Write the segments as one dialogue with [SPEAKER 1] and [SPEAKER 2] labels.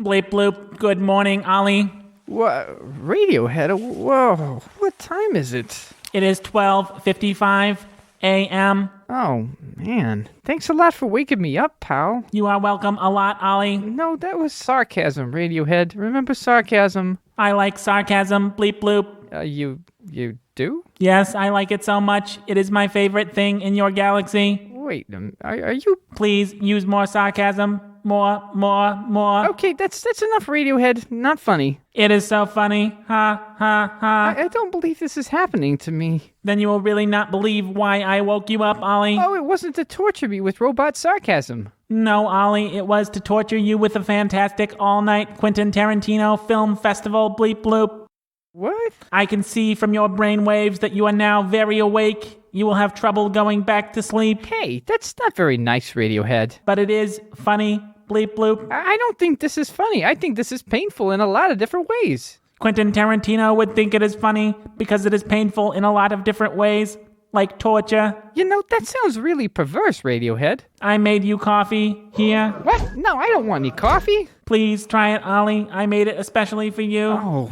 [SPEAKER 1] Bleep bloop. Good morning, Ollie.
[SPEAKER 2] What? Radiohead? Whoa. What time is it?
[SPEAKER 1] It is 12:55 a.m.
[SPEAKER 2] Oh, man. Thanks a lot for waking me up, pal.
[SPEAKER 1] You are welcome a lot, Ollie.
[SPEAKER 2] No, that was sarcasm, Radiohead. Remember sarcasm?
[SPEAKER 1] I like sarcasm. Bleep bloop.
[SPEAKER 2] You do?
[SPEAKER 1] Yes, I like it so much. It is my favorite thing in your galaxy.
[SPEAKER 2] Wait, are you...
[SPEAKER 1] Please use more sarcasm. More.
[SPEAKER 2] Okay, that's enough, Radiohead. Not funny.
[SPEAKER 1] It is so funny. Ha, ha, ha.
[SPEAKER 2] I don't believe this is happening to me.
[SPEAKER 1] Then you will really not believe why I woke you up, Ollie.
[SPEAKER 2] Oh, it wasn't to torture me with robot sarcasm.
[SPEAKER 1] No, Ollie, it was to torture you with a fantastic all-night Quentin Tarantino film festival. Bleep bloop.
[SPEAKER 2] What?
[SPEAKER 1] I can see from your brainwaves that you are now very awake. You will have trouble going back to sleep.
[SPEAKER 2] Hey, that's not very nice, Radiohead.
[SPEAKER 1] But it is funny. Bleep bloop.
[SPEAKER 2] I don't think this is funny. I think this is painful in a lot of different ways.
[SPEAKER 1] Quentin Tarantino would think it is funny because it is painful in a lot of different ways, like torture.
[SPEAKER 2] You know, that sounds really perverse, Radiohead.
[SPEAKER 1] I made you coffee. Here.
[SPEAKER 2] What? No, I don't want any coffee.
[SPEAKER 1] Please try it, Ollie. I made it especially for you.
[SPEAKER 2] Oh,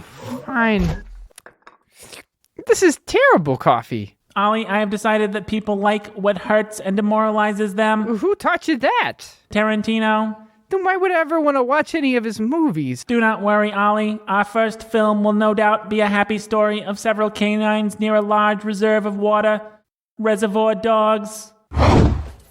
[SPEAKER 2] fine. This is terrible coffee.
[SPEAKER 1] Ollie, I have decided that people like what hurts and demoralizes them.
[SPEAKER 2] Who taught you that?
[SPEAKER 1] Tarantino.
[SPEAKER 2] Then why would I ever want to watch any of his movies?
[SPEAKER 1] Do not worry, Ollie. Our first film will no doubt be a happy story of several canines near a large reserve of water. Reservoir Dogs.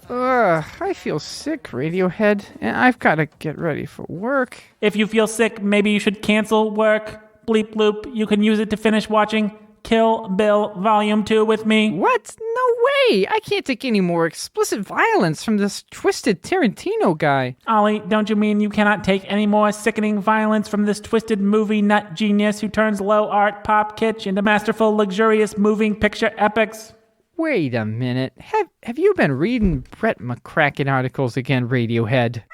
[SPEAKER 2] I feel sick, Radiohead, and I've got to get ready for work.
[SPEAKER 1] If you feel sick, maybe you should cancel work. Bleep bloop. You can use it to finish watching Kill Bill Volume 2 with me.
[SPEAKER 2] What? No way! I can't take any more explicit violence from this twisted Tarantino guy.
[SPEAKER 1] Ollie, don't you mean you cannot take any more sickening violence from this twisted movie nut genius who turns low art pop kitsch into masterful, luxurious moving picture epics?
[SPEAKER 2] Wait a minute. Have you been reading Brett McCracken articles again, Radiohead?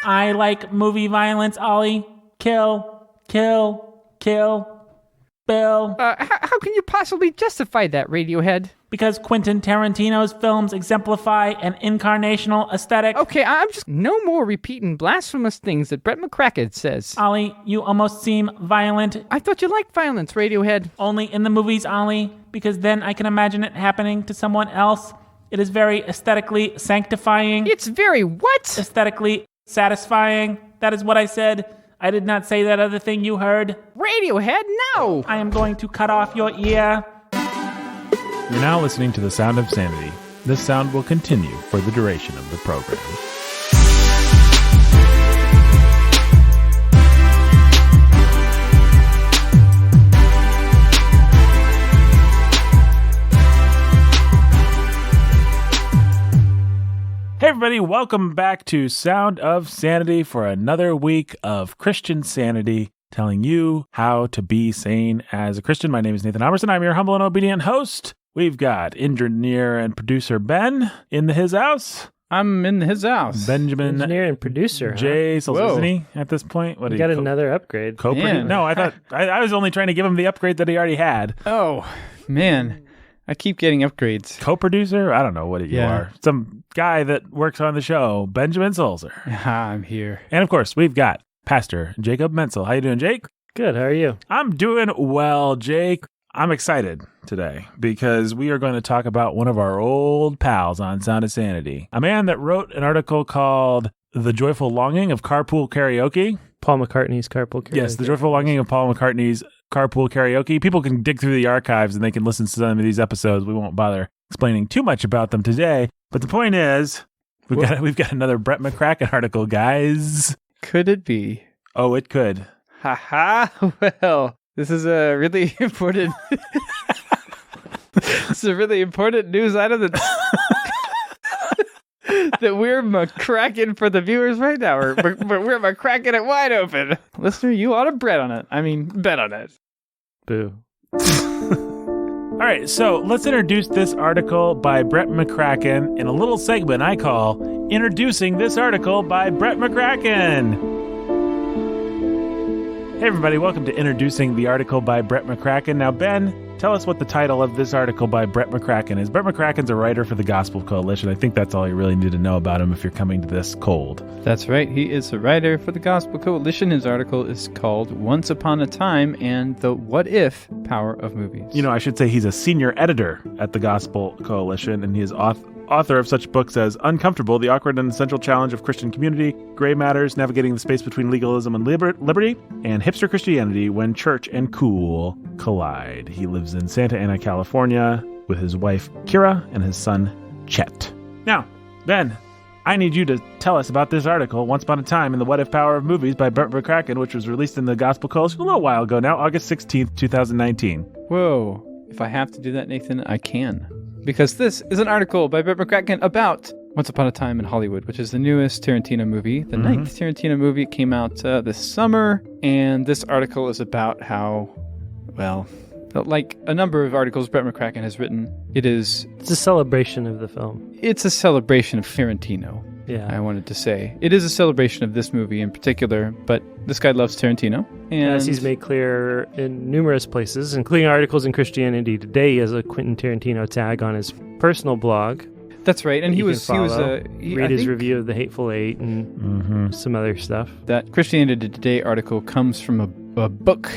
[SPEAKER 1] I like movie violence, Ollie. Kill Bill.
[SPEAKER 2] How can you possibly justify that, Radiohead?
[SPEAKER 1] Because Quentin Tarantino's films exemplify an incarnational aesthetic.
[SPEAKER 2] Okay, I'm just no more repeating blasphemous things that Brett McCracken says.
[SPEAKER 1] Ollie, you almost seem violent.
[SPEAKER 2] I thought you liked violence, Radiohead.
[SPEAKER 1] Only in the movies, Ollie, because then I can imagine it happening to someone else. It is very aesthetically sanctifying.
[SPEAKER 2] It's very what?
[SPEAKER 1] Aesthetically satisfying. That is what I said. I did not say that other thing you heard.
[SPEAKER 2] Radiohead, no!
[SPEAKER 1] I am going to cut off your ear.
[SPEAKER 3] You're now listening to the sound of sanity. This sound will continue for the duration of the program. Hey everybody, welcome back to Sound of Sanity for another week of Christian sanity, telling you how to be sane as a Christian. My name is Nathan Alberson. I'm your humble and obedient host. We've got engineer and producer Ben in his house.
[SPEAKER 4] I'm in his house.
[SPEAKER 3] Benjamin,
[SPEAKER 5] engineer and producer.
[SPEAKER 3] Jay Solzhenitsyn at this point.
[SPEAKER 5] What? You got another upgrade.
[SPEAKER 3] No, I thought I was only trying to give him the upgrade that he already had.
[SPEAKER 4] Oh man, I keep getting upgrades.
[SPEAKER 3] Co-producer? I don't know what you are. Some guy that works on the show, Benjamin Solzer.
[SPEAKER 4] I'm here.
[SPEAKER 3] And of course, we've got Pastor Jacob Menzel. How you doing, Jake?
[SPEAKER 5] Good. How are you?
[SPEAKER 3] I'm doing well, Jake. I'm excited today because we are going to talk about one of our old pals on Sound of Sanity, a man that wrote an article called The Joyful Longing of Carpool Karaoke.
[SPEAKER 5] Paul McCartney's Carpool Karaoke.
[SPEAKER 3] Yes, The Joyful Longing of Paul McCartney's Carpool Karaoke. People can dig through the archives and they can listen to some of these episodes. We won't bother explaining too much about them today. But the point is, we've got another Brett McCracken article, guys.
[SPEAKER 4] Could it be?
[SPEAKER 3] Oh, it could.
[SPEAKER 4] Well, this is a really important... It's a really important news item that we're McCracken for the viewers right now. We're McCracken it wide open. Listener, you ought to bet on it.
[SPEAKER 5] Boo.
[SPEAKER 3] All right, so let's introduce this article by Brett McCracken in a little segment I call Introducing This Article by Brett McCracken. Hey everybody, welcome to Introducing the Article by Brett McCracken. Now Ben, tell us what the title of this article by Brett McCracken is. Brett McCracken's a writer for the Gospel Coalition. I think that's all you really need to know about him if you're coming to this cold.
[SPEAKER 4] That's right. He is a writer for the Gospel Coalition. His article is called Once Upon a Time and the What If Power of Movies.
[SPEAKER 3] You know, I should say he's a senior editor at the Gospel Coalition, and he is author of such books as Uncomfortable, The Awkward and Essential Challenge of Christian Community, Gray Matters, Navigating the Space Between Legalism and Liberty, and Hipster Christianity, When Church and Cool Collide. He lives in Santa Ana, California, with his wife, Kira, and his son, Chet. Now, Ben, I need you to tell us about this article, Once Upon a Time in the What If Power of Movies by Brett McCracken, which was released in the Gospel Coalition a little while ago now, August 16th, 2019.
[SPEAKER 4] Whoa. If I have to do that, Nathan, I can. Because this is an article by Brett McCracken about Once Upon a Time in Hollywood, which is the newest Tarantino movie, the ninth Tarantino movie. It came out this summer, and this article is about how, well, like a number of articles Brett McCracken has written, it's
[SPEAKER 5] a celebration of the film.
[SPEAKER 4] It's a celebration of Tarantino.
[SPEAKER 5] Yeah.
[SPEAKER 4] I wanted to say. It is a celebration of this movie in particular, but this guy loves Tarantino. And
[SPEAKER 5] as he's made clear in numerous places, including articles in Christianity Today, he has a Quentin Tarantino tag on his personal blog.
[SPEAKER 4] That's right, and he was
[SPEAKER 5] read his review of The Hateful Eight and some other stuff.
[SPEAKER 4] That Christianity Today article comes from a book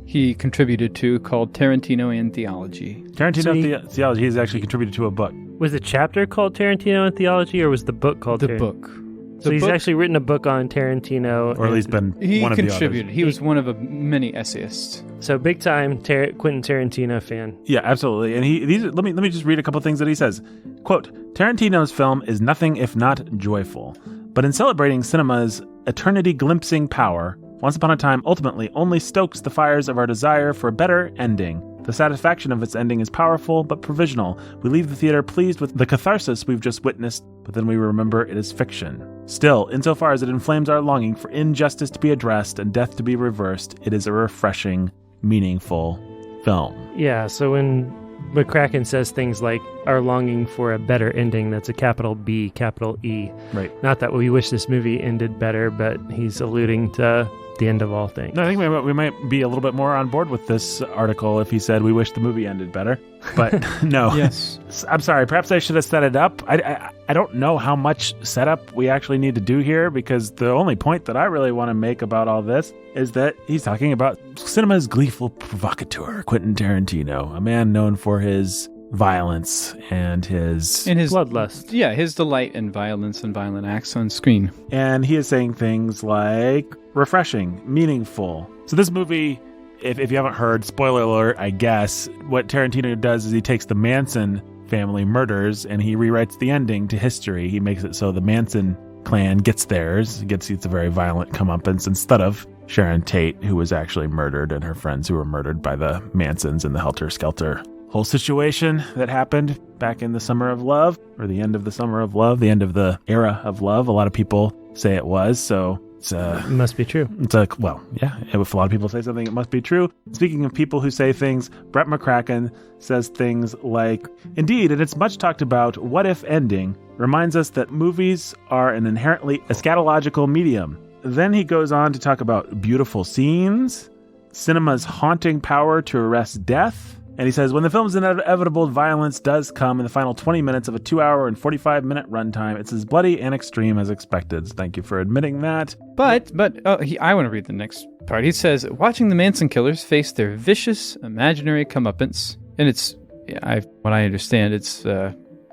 [SPEAKER 4] he contributed to called Tarantino and Theology.
[SPEAKER 3] Theology, he's actually contributed to a book.
[SPEAKER 5] Was the chapter called Tarantino and Theology, or was the book called
[SPEAKER 4] The book.
[SPEAKER 5] So he's actually written a book on Tarantino.
[SPEAKER 3] Or at least been one of the authors.
[SPEAKER 4] He contributed. He was one of many essayists.
[SPEAKER 5] So big time Quentin Tarantino fan.
[SPEAKER 3] Yeah, absolutely. And let me just read a couple things that he says. Quote, Tarantino's film is nothing if not joyful. But in celebrating cinema's eternity-glimpsing power, Once Upon a Time ultimately only stokes the fires of our desire for a better ending. The satisfaction of its ending is powerful but provisional. We leave the theater pleased with the catharsis we've just witnessed, but then we remember it is fiction. Still, insofar as it inflames our longing for injustice to be addressed and death to be reversed, it is a refreshing, meaningful film.
[SPEAKER 5] Yeah, so when McCracken says things like our longing for a better ending, that's a capital B, capital E.
[SPEAKER 3] Right.
[SPEAKER 5] Not that we wish this movie ended better, but he's alluding to the end of all things.
[SPEAKER 3] No, I think we might be a little bit more on board with this article if he said we wish the movie ended better. But no.
[SPEAKER 4] Yes.
[SPEAKER 3] I'm sorry. Perhaps I should have set it up. I don't know how much setup we actually need to do here, because the only point that I really want to make about all this is that he's talking about cinema's gleeful provocateur, Quentin Tarantino, a man known for his violence and his
[SPEAKER 5] bloodlust.
[SPEAKER 4] Yeah, his delight in violence and violent acts on screen.
[SPEAKER 3] And he is saying things like refreshing, meaningful. So this movie, if you haven't heard, spoiler alert, I guess, what Tarantino does is he takes the Manson family murders and he rewrites the ending to history. He makes it so the Manson clan gets theirs, gets a very violent comeuppance instead of Sharon Tate, who was actually murdered, and her friends who were murdered by the Mansons in the Helter Skelter whole situation that happened back in the summer of love, or the end of the summer of love, the end of the era of love. A lot of people say it was, so it
[SPEAKER 5] must be true.
[SPEAKER 3] It's well, yeah, if a lot of people say something, it must be true. Speaking of people who say things, Brett McCracken says things like, indeed, and it's much talked about what if ending reminds us that movies are an inherently eschatological medium. Then he goes on to talk about beautiful scenes, cinema's haunting power to arrest death. And he says, when the film's inevitable violence does come in the final 20 minutes of a 2-hour and 45-minute runtime, it's as bloody and extreme as expected. So thank you for admitting that.
[SPEAKER 4] But I want to read the next part. He says, watching the Manson killers face their vicious, imaginary comeuppance, and it's, what I understand, it's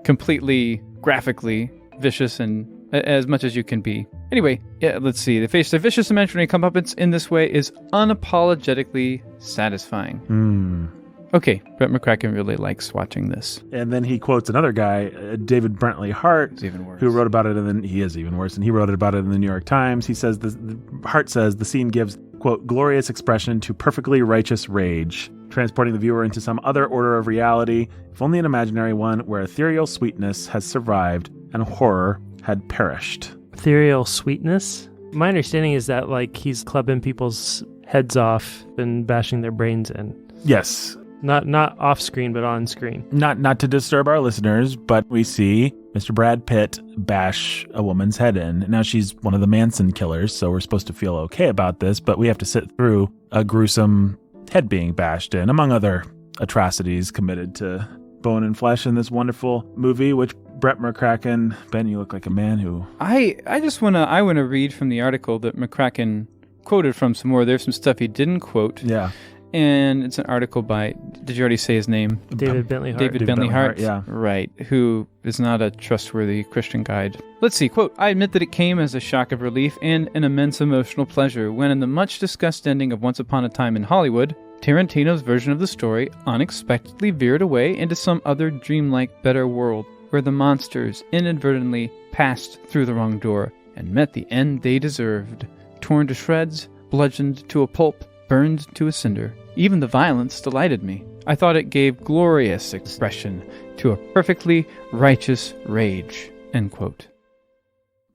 [SPEAKER 4] completely graphically vicious and as much as you can be. Anyway, let's see. They face their vicious, imaginary comeuppance in this way is unapologetically satisfying. Okay, Brett McCracken really likes watching this.
[SPEAKER 3] And then he quotes another guy, David Brentley Hart, who wrote about it, and then he is even worse, and he wrote about it in the New York Times. He says, Hart says, the scene gives, quote, glorious expression to perfectly righteous rage, transporting the viewer into some other order of reality, if only an imaginary one, where ethereal sweetness has survived and horror had perished.
[SPEAKER 5] Ethereal sweetness? My understanding is that, like, he's clubbing people's heads off and bashing their brains in.
[SPEAKER 3] Yes.
[SPEAKER 5] Not off screen, but on screen.
[SPEAKER 3] Not to disturb our listeners, but we see Mr. Brad Pitt bash a woman's head in. Now, she's one of the Manson killers, so we're supposed to feel okay about this, but we have to sit through a gruesome head being bashed in, among other atrocities committed to bone and flesh in this wonderful movie, which Brett McCracken, Ben, you look like a man who...
[SPEAKER 4] I want to read from the article that McCracken quoted from some more. There's some stuff he didn't quote.
[SPEAKER 3] Yeah.
[SPEAKER 4] And it's an article by, did you already say his name?
[SPEAKER 5] David Bentley Hart.
[SPEAKER 4] David Bentley Hart,
[SPEAKER 3] yeah.
[SPEAKER 4] Right, who is not a trustworthy Christian guide. Let's see, quote, I admit that it came as a shock of relief and an immense emotional pleasure when in the much-discussed ending of Once Upon a Time in Hollywood, Tarantino's version of the story unexpectedly veered away into some other dreamlike better world where the monsters inadvertently passed through the wrong door and met the end they deserved, torn to shreds, bludgeoned to a pulp, burned to a cinder. Even the violence delighted me. I thought it gave glorious expression to a perfectly righteous rage. End quote.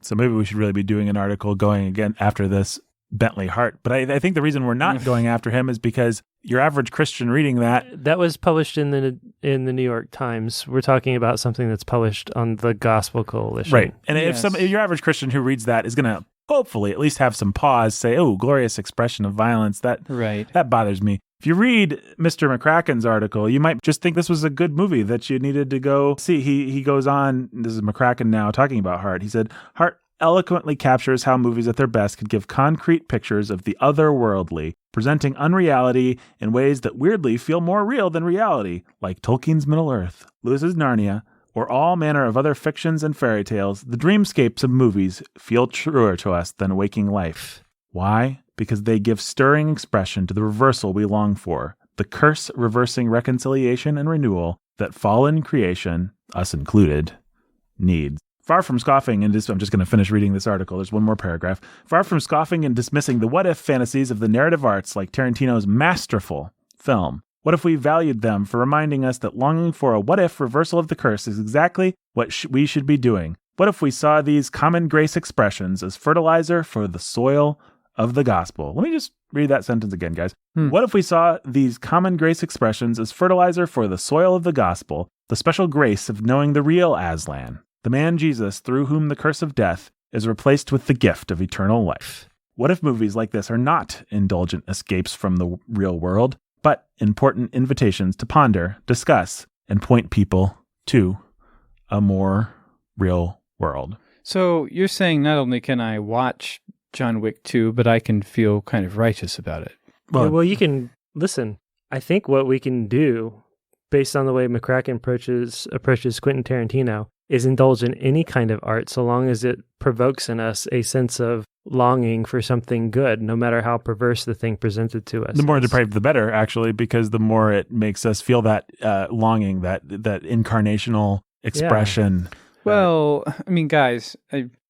[SPEAKER 3] So maybe we should really be doing an article going again after this Bentley Hart. But I think the reason we're not going after him is because your average Christian reading that
[SPEAKER 5] was published in the New York Times. We're talking about something that's published on the Gospel Coalition.
[SPEAKER 3] Right. And
[SPEAKER 4] Yes.
[SPEAKER 3] if your average Christian who reads that is going to hopefully at least have some pause, say, oh, glorious expression of violence, that bothers me. If you read Mr. McCracken's article, you might just think this was a good movie that you needed to go see. He goes on, this is McCracken now talking about Hart. He said, Hart eloquently captures how movies at their best could give concrete pictures of the otherworldly, presenting unreality in ways that weirdly feel more real than reality, like Tolkien's Middle-earth, Lewis's Narnia, or all manner of other fictions and fairy tales. The dreamscapes of movies feel truer to us than waking life. Why? Because they give stirring expression to the reversal we long for, the curse-reversing reconciliation and renewal that fallen creation, us included, needs. Far from scoffing and I'm just going to finish reading this article. There's one more paragraph. Far from scoffing and dismissing the what-if fantasies of the narrative arts like Tarantino's masterful film, what if we valued them for reminding us that longing for a what-if reversal of the curse is exactly what we should be doing? What if we saw these common grace expressions as fertilizer for the soil of the gospel? Let me just read that sentence again, guys. What if we saw these common grace expressions as fertilizer for the soil of the gospel, the special grace of knowing the real Aslan, the man Jesus through whom the curse of death is replaced with the gift of eternal life? What if movies like this are not indulgent escapes from the real world, but important invitations to ponder, discuss, and point people to a more real world?
[SPEAKER 4] So you're saying not only can I watch John Wick 2, but I can feel kind of righteous about it.
[SPEAKER 5] Well, you can listen. I think what we can do, based on the way McCracken approaches Quentin Tarantino, is indulge in any kind of art so long as it provokes in us a sense of longing for something good, no matter how perverse the thing presented to us.
[SPEAKER 3] The more depraved, the better, actually, because the more it makes us feel that longing, that incarnational expression.
[SPEAKER 4] Yeah. Well, I mean, guys,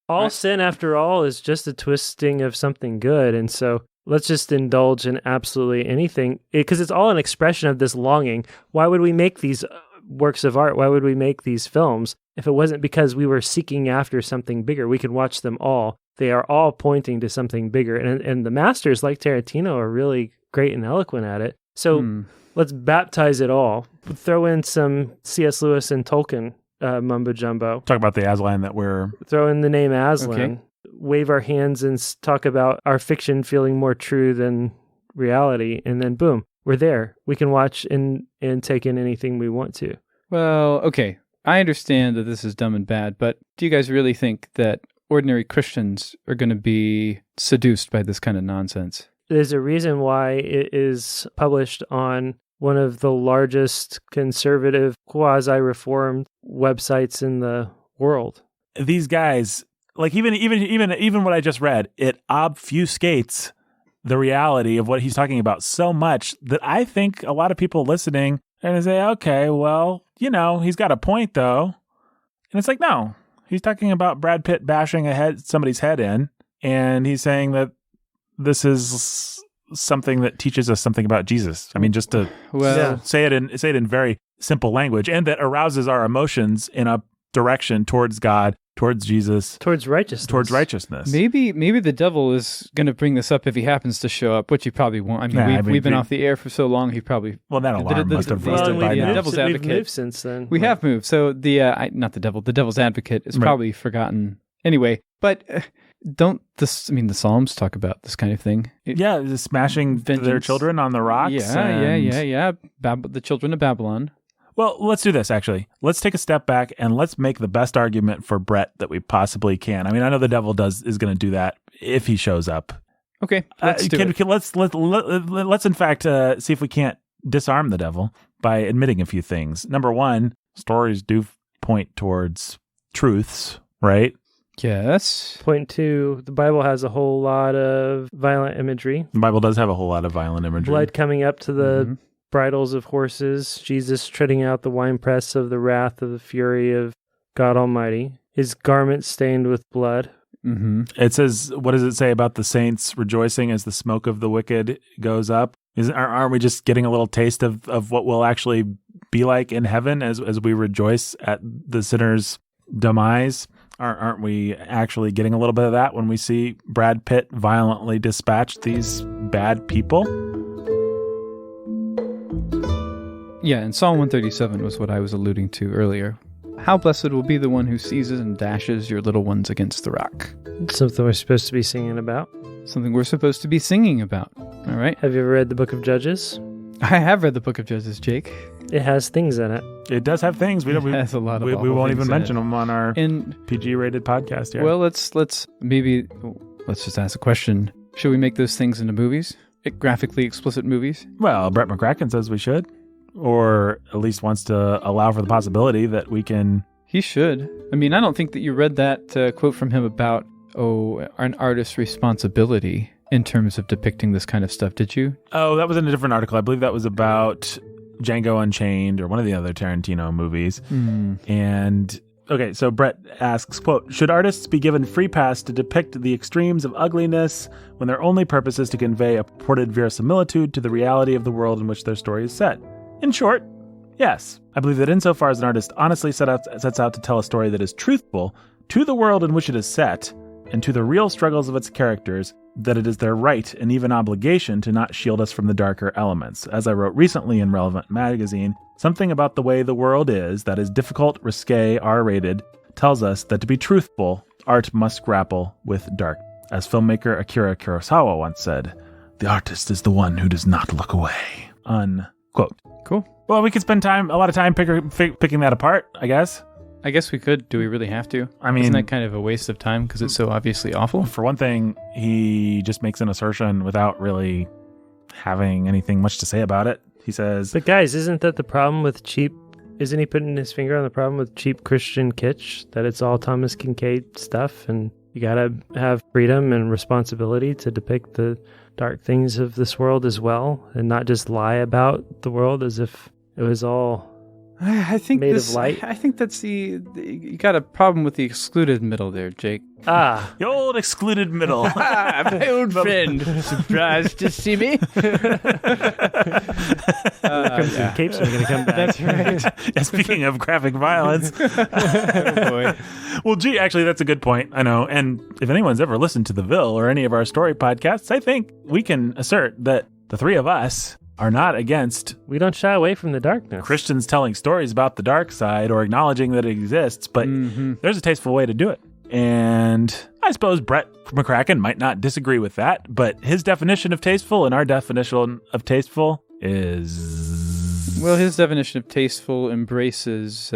[SPEAKER 5] all sin, after all, is just a twisting of something good. And so let's just indulge in absolutely anything, because it's all an expression of this longing. Why would we make these works of art? Why would we make these films if it wasn't because we were seeking after something bigger? We can watch them all. They are all pointing to something bigger. And the masters like Tarantino are really great and eloquent at it. So let's baptize it all. Throw in some C.S. Lewis and Tolkien mumbo jumbo.
[SPEAKER 3] Talk about the Aslan that we're...
[SPEAKER 5] Throw in the name Aslan.
[SPEAKER 4] Okay.
[SPEAKER 5] Wave our hands and talk about our fiction feeling more true than reality. And then boom, we're there. We can watch and take in anything we want to.
[SPEAKER 4] Well, okay. I understand that this is dumb and bad, but do you guys really think that ordinary Christians are going to be seduced by this kind of nonsense?
[SPEAKER 5] There's a reason why it is published on one of the largest conservative quasi-reformed websites in the world.
[SPEAKER 3] These guys, like even what I just read, it obfuscates the reality of what he's talking about so much that I think a lot of people listening are going to say, okay, well, he's got a point though. And it's like, no, he's talking about Brad Pitt bashing somebody's head in, and he's saying that this is something that teaches us something about Jesus. I mean, just to say it in very simple language, and that arouses our emotions in a direction towards God, towards Jesus,
[SPEAKER 5] towards righteousness.
[SPEAKER 4] Maybe the devil is going to bring this up if he happens to show up, which he probably won't. I mean, we've been off the air for so long. He probably
[SPEAKER 3] that alarm must have busted by now.
[SPEAKER 4] Devil's Advocate.
[SPEAKER 5] We've moved since then.
[SPEAKER 4] We have moved. So the Devil's Advocate is probably forgotten anyway. But the Psalms talk about this kind of thing.
[SPEAKER 3] Yeah, just smashing their
[SPEAKER 4] Vengeance.
[SPEAKER 3] children on the rocks.
[SPEAKER 4] Yeah. The children of Babylon.
[SPEAKER 3] Well, let's do this, actually. Let's take a step back and let's make the best argument for Brett that we possibly can. I mean, I know the devil is going to do that if he shows up.
[SPEAKER 4] Okay, let's do it.
[SPEAKER 3] Let's in fact see if we can't disarm the devil by admitting a few things. Number one, stories do point towards truths, right?
[SPEAKER 4] Yes.
[SPEAKER 5] Point two, the Bible has a whole lot of violent imagery.
[SPEAKER 3] The Bible does have a whole lot of violent imagery.
[SPEAKER 5] Blood coming up to the bridles of horses, Jesus treading out the winepress of the wrath of the fury of God Almighty, his garments stained with blood.
[SPEAKER 4] Mm-hmm.
[SPEAKER 3] It says, what does it say about the saints rejoicing as the smoke of the wicked goes up? Aren't we just getting a little taste of what will actually be like in heaven as we rejoice at the sinner's demise? Aren't we actually getting a little bit of that when we see Brad Pitt violently dispatch these bad people?
[SPEAKER 4] Yeah, and Psalm 137 was what I was alluding to earlier. How blessed will be the one who seizes and dashes your little ones against the rock.
[SPEAKER 5] Something we're supposed to be singing about.
[SPEAKER 4] Something we're supposed to be singing about. All right.
[SPEAKER 5] Have you ever read the book of Judges?
[SPEAKER 4] I have read the book of Judges, Jake.
[SPEAKER 5] It has things in it.
[SPEAKER 3] It does have things.
[SPEAKER 4] It has a lot of
[SPEAKER 3] we
[SPEAKER 4] awful
[SPEAKER 3] won't
[SPEAKER 4] things
[SPEAKER 3] even
[SPEAKER 4] in
[SPEAKER 3] mention
[SPEAKER 4] it.
[SPEAKER 3] them on our PG-rated podcast here.
[SPEAKER 4] Well, let's just ask a question. Should we make those things into movies? Graphically explicit movies?
[SPEAKER 3] Well, Brett McCracken says we should, or at least wants to allow for the possibility that we can.
[SPEAKER 4] He should. I mean, I don't think that you read that quote from him about an artist's responsibility in terms of depicting this kind of stuff, did you?
[SPEAKER 3] Oh, that was in a different article. I believe that was about Django Unchained or one of the other Tarantino movies. And okay, so Brett asks, quote, should artists be given free pass to depict the extremes of ugliness when their only purpose is to convey a purported verisimilitude to the reality of the world in which their story is set? In short, yes. I believe that insofar as an artist honestly sets out to tell a story that is truthful to the world in which it is set and to the real struggles of its characters, that it is their right and even obligation to not shield us from the darker elements. As I wrote recently in Relevant Magazine, something about the way the world is that is difficult, risque, R-rated, tells us that to be truthful, art must grapple with dark. As filmmaker Akira Kurosawa once said, the artist is the one who does not look away. Unquote.
[SPEAKER 4] Cool.
[SPEAKER 3] Well, we could spend a lot of time picking that apart, I guess.
[SPEAKER 4] I guess we could. Do we really have to?
[SPEAKER 3] I mean,
[SPEAKER 4] isn't that kind of a waste of time because it's so obviously awful?
[SPEAKER 3] For one thing, he just makes an assertion without really having anything much to say about it. He says,
[SPEAKER 5] but guys, isn't that the problem with cheap? Isn't he putting his finger on the problem with cheap Christian kitsch? That it's all Thomas Kincaid stuff, and you gotta have freedom and responsibility to depict the dark things of this world as well, and not just lie about the world as if it was all
[SPEAKER 4] I think
[SPEAKER 5] made of light.
[SPEAKER 4] I think that's you got a problem with the excluded middle there, Jake.
[SPEAKER 5] Ah,
[SPEAKER 3] the old excluded middle.
[SPEAKER 4] My old friend, surprised to see me.
[SPEAKER 5] Crimson Capes are going to come back.
[SPEAKER 4] That's right.
[SPEAKER 3] Yeah, speaking of graphic violence.
[SPEAKER 4] Oh boy.
[SPEAKER 3] Well, gee, actually, that's a good point. I know. And if anyone's ever listened to The Ville or any of our story podcasts, I think we can assert that the three of us are not against
[SPEAKER 5] We don't shy away from the darkness.
[SPEAKER 3] Christians telling stories about the dark side or acknowledging that it exists, but there's a tasteful way to do it. And I suppose Brett McCracken might not disagree with that, but his definition of tasteful and our definition of tasteful is...
[SPEAKER 4] Well, his definition of tasteful embraces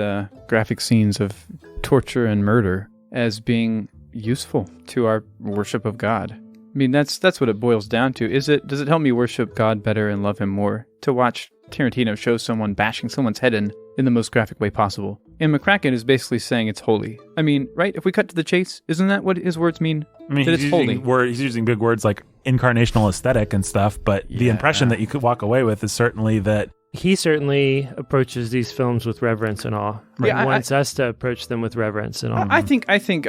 [SPEAKER 4] graphic scenes of torture and murder as being useful to our worship of God. I mean, that's what it boils down to. Does it help me worship God better and love him more to watch Tarantino show someone bashing someone's head in the most graphic way possible? And McCracken is basically saying it's holy. I mean, right? If we cut to the chase, isn't that what his words mean?
[SPEAKER 3] I mean,
[SPEAKER 4] that it's holy.
[SPEAKER 3] He's using big words like incarnational aesthetic and stuff, but the impression that you could walk away with is certainly that
[SPEAKER 5] He certainly approaches these films with reverence and awe.
[SPEAKER 4] Yeah,
[SPEAKER 5] He wants us to approach them with reverence and awe.
[SPEAKER 4] I think
[SPEAKER 5] I think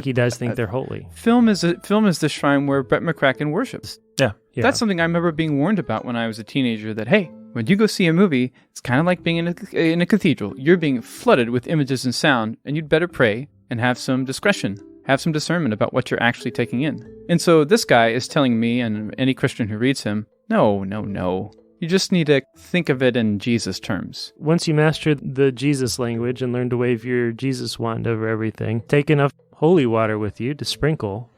[SPEAKER 5] he does think they're holy.
[SPEAKER 4] Film is the shrine where Brett McCracken worships.
[SPEAKER 3] Yeah.
[SPEAKER 4] That's something I remember being warned about when I was a teenager, that, hey, when you go see a movie, it's kind of like being in a cathedral. You're being flooded with images and sound, and you'd better pray and have some discretion, have some discernment about what you're actually taking in. And so this guy is telling me, and any Christian who reads him, no. You just need to think of it in Jesus terms.
[SPEAKER 5] Once you master the Jesus language and learn to wave your Jesus wand over everything, take enough holy water with you to sprinkle,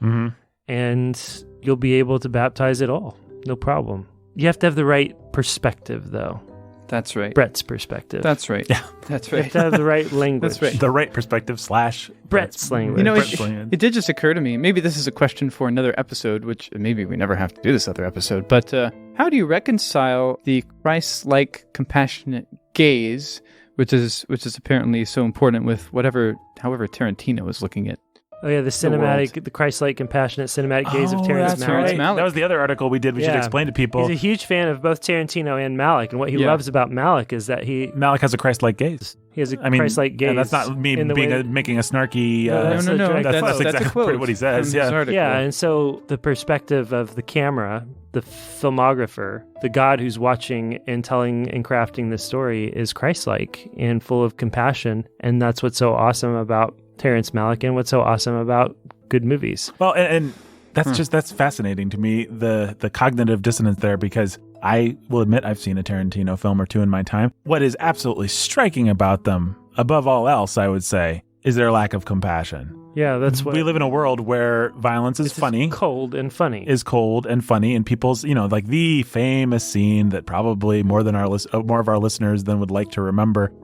[SPEAKER 5] and you'll be able to baptize it all. No problem. You have to have the right perspective, though.
[SPEAKER 4] That's right.
[SPEAKER 5] Brett's perspective.
[SPEAKER 4] That's right.
[SPEAKER 3] Yeah.
[SPEAKER 4] That's
[SPEAKER 5] You
[SPEAKER 4] right.
[SPEAKER 5] have to have the right language.
[SPEAKER 4] That's right.
[SPEAKER 3] The right perspective /
[SPEAKER 5] Brett's language.
[SPEAKER 4] You know,
[SPEAKER 3] Brett's language.
[SPEAKER 4] it did just occur to me. Maybe this is a question for another episode, which maybe we never have to do this other episode. But how do you reconcile the Christ-like, compassionate gaze, which is apparently so important with however Tarantino is looking at?
[SPEAKER 5] Oh yeah, the Christ-like, compassionate cinematic gaze of Terrence Malick.
[SPEAKER 4] Malick.
[SPEAKER 3] That was the other article we did. We should
[SPEAKER 5] Yeah.
[SPEAKER 3] explain to people.
[SPEAKER 5] He's a huge fan of both Tarantino and Malick, and what he
[SPEAKER 4] Yeah.
[SPEAKER 5] loves about Malick is that he
[SPEAKER 3] Malick has a Christ-like gaze.
[SPEAKER 5] has a
[SPEAKER 3] I mean,
[SPEAKER 5] Christ-like gaze.
[SPEAKER 3] and that's not me
[SPEAKER 5] in the
[SPEAKER 3] being
[SPEAKER 5] way-
[SPEAKER 3] making a snarky.
[SPEAKER 5] No, that's a direct
[SPEAKER 3] that's
[SPEAKER 5] quote.
[SPEAKER 3] exactly
[SPEAKER 4] a quote
[SPEAKER 3] what he says.
[SPEAKER 4] from his
[SPEAKER 3] Yeah.
[SPEAKER 4] article.
[SPEAKER 5] Yeah, and so the perspective of the camera, the filmographer, the God who's watching and telling and crafting this story is Christ-like and full of compassion, and that's what's so awesome about Terrence Malick and what's so awesome about good movies.
[SPEAKER 3] Well, and that's fascinating to me, the cognitive dissonance there, because I will admit I've seen a Tarantino film or two in my time. What is absolutely striking about them, above all else, I would say, is their lack of compassion.
[SPEAKER 5] Yeah, that's what
[SPEAKER 3] We live in a world where violence is
[SPEAKER 5] it's
[SPEAKER 3] funny.
[SPEAKER 5] cold and funny.
[SPEAKER 3] Is cold and funny, and people's, like the famous scene that probably more of our listeners than would like to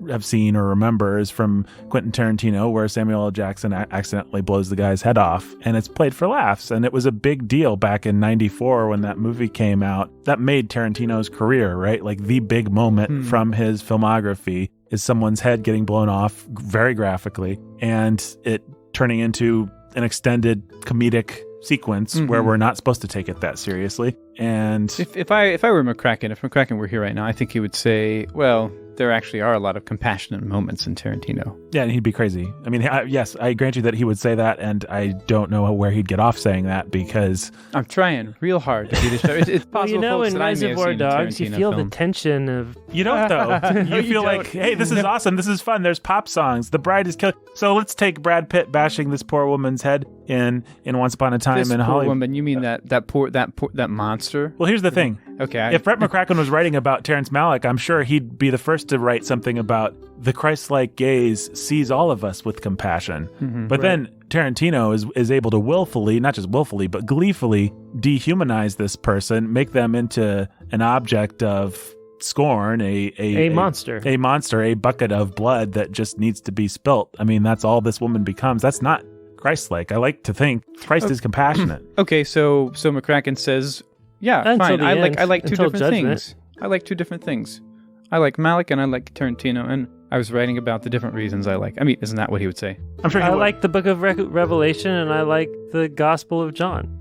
[SPEAKER 3] have seen or remember is from Quentin Tarantino, where Samuel L. Jackson accidentally blows the guy's head off, and it's played for laughs, and it was a big deal back in '94 when that movie came out. That made Tarantino's career, right? Like the big moment from his filmography is someone's head getting blown off very graphically, and it turning into an extended comedic sequence where we're not supposed to take it that seriously. And
[SPEAKER 4] If I were McCracken, if McCracken were here right now, I think he would say, well, there actually are a lot of compassionate moments in Tarantino.
[SPEAKER 3] yeah, and he'd be crazy. I mean, yes, I grant you that he would say that, and I don't know where he'd get off saying that, because
[SPEAKER 4] I'm trying real hard to do this show. It's possible,
[SPEAKER 5] Well,
[SPEAKER 4] folks,
[SPEAKER 5] in
[SPEAKER 4] that I may have
[SPEAKER 5] Reservoir
[SPEAKER 4] seen a
[SPEAKER 5] Dogs, you
[SPEAKER 4] Tarantino
[SPEAKER 5] feel
[SPEAKER 4] film.
[SPEAKER 5] the tension of
[SPEAKER 3] you don't, though. You feel like, hey, this is awesome. This is fun. There's pop songs. The bride is killing. So let's take Brad Pitt bashing this poor woman's head in Once Upon a Time
[SPEAKER 4] This
[SPEAKER 3] in
[SPEAKER 4] poor
[SPEAKER 3] Hollywood.
[SPEAKER 4] woman, you mean that monster?
[SPEAKER 3] Well, here's the thing.
[SPEAKER 4] Okay.
[SPEAKER 3] If Brett McCracken was writing about Terrence Malick, I'm sure he'd be the first to write something about the Christ-like gaze sees all of us with compassion. But then Tarantino is able to willfully, not just willfully, but gleefully dehumanize this person, make them into an object of scorn, a
[SPEAKER 5] monster.
[SPEAKER 3] A monster, a bucket of blood that just needs to be spilt. I mean, that's all this woman becomes. That's not Christ-like. I like to think Christ is compassionate.
[SPEAKER 4] Okay, so McCracken says, yeah,
[SPEAKER 5] Until
[SPEAKER 4] fine.
[SPEAKER 5] the
[SPEAKER 4] I
[SPEAKER 5] end,
[SPEAKER 4] like two
[SPEAKER 5] until
[SPEAKER 4] different
[SPEAKER 5] judgment.
[SPEAKER 4] things. I like two different things. I like Malick and I like Tarantino, and I was writing about the different reasons I like. I mean, isn't that what he would say?
[SPEAKER 3] I'm sure he
[SPEAKER 5] I
[SPEAKER 3] would.
[SPEAKER 5] like the Book of Revelation, and I like the Gospel of John.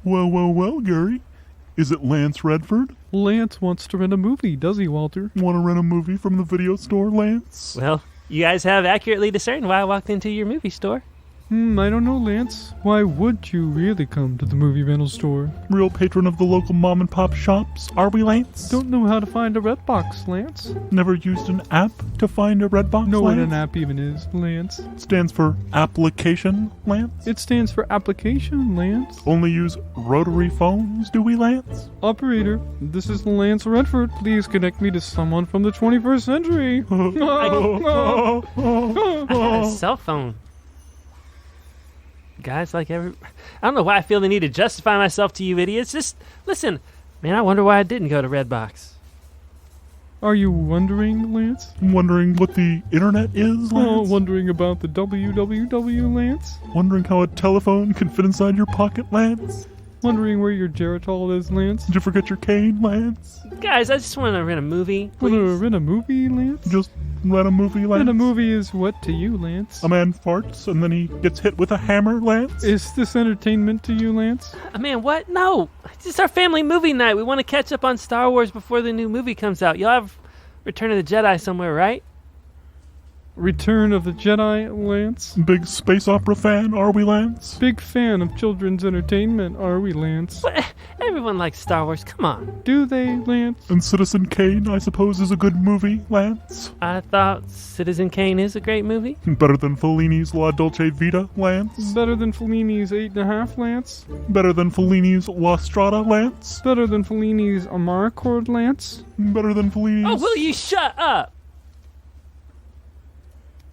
[SPEAKER 6] Well, Gary. Is it Lance Redford?
[SPEAKER 7] Lance wants to rent a movie, does he, Walter?
[SPEAKER 6] Want to rent a movie from the video store, Lance?
[SPEAKER 5] Well, you guys have accurately discerned why I walked into your movie store.
[SPEAKER 7] I don't know, Lance. Why would you really come to the movie rental store?
[SPEAKER 6] Real patron of the local mom and pop shops, are we, Lance?
[SPEAKER 7] Don't know how to find a Redbox, Lance.
[SPEAKER 6] Never used an app to find a Redbox,
[SPEAKER 7] Know what
[SPEAKER 6] Lance?
[SPEAKER 7] an app even is, Lance.
[SPEAKER 6] Stands for application, Lance?
[SPEAKER 7] It stands for application, Lance.
[SPEAKER 6] Only use rotary phones, do we, Lance?
[SPEAKER 7] Operator, this is Lance Redford. Please connect me to someone from the 21st century.
[SPEAKER 5] I got a cell phone. Guys, I don't know why I feel the need to justify myself to you idiots. Just listen, man, I wonder why I didn't go to Redbox.
[SPEAKER 7] Are you wondering, Lance?
[SPEAKER 6] I'm wondering what the internet is,
[SPEAKER 7] Oh,
[SPEAKER 6] Lance?
[SPEAKER 7] wondering about the www, Lance?
[SPEAKER 6] Wondering how a telephone can fit inside your pocket, Lance?
[SPEAKER 7] Wondering where your Geritol is, Lance?
[SPEAKER 6] Did you forget your cane, Lance?
[SPEAKER 5] Guys, I just want to rent a movie,
[SPEAKER 7] Want to
[SPEAKER 5] please.
[SPEAKER 7] rent a movie, Lance?
[SPEAKER 6] Just rent a movie, Lance?
[SPEAKER 7] Rent a movie is what to you, Lance?
[SPEAKER 6] A man farts and then he gets hit with a hammer, Lance?
[SPEAKER 7] Is this entertainment to you, Lance?
[SPEAKER 5] Man, what? No. It's just our family movie night. We want to catch up on Star Wars before the new movie comes out. You'll have Return of the Jedi somewhere, right?
[SPEAKER 7] Return of the Jedi, Lance.
[SPEAKER 6] Big space opera fan, are we, Lance?
[SPEAKER 7] Big fan of children's entertainment, are we, Lance?
[SPEAKER 5] What? Everyone likes Star Wars. Come on.
[SPEAKER 7] Do they, Lance?
[SPEAKER 6] And Citizen Kane, I suppose, is a good movie, Lance?
[SPEAKER 5] I thought Citizen Kane is a great movie.
[SPEAKER 6] Better than Fellini's La Dolce Vita, Lance?
[SPEAKER 7] Better than Fellini's 8.5, Lance?
[SPEAKER 6] Better than Fellini's La Strada, Lance?
[SPEAKER 7] Better than Fellini's Amarcord, Lance?
[SPEAKER 6] Better than Fellini's...
[SPEAKER 5] Oh, will you shut up?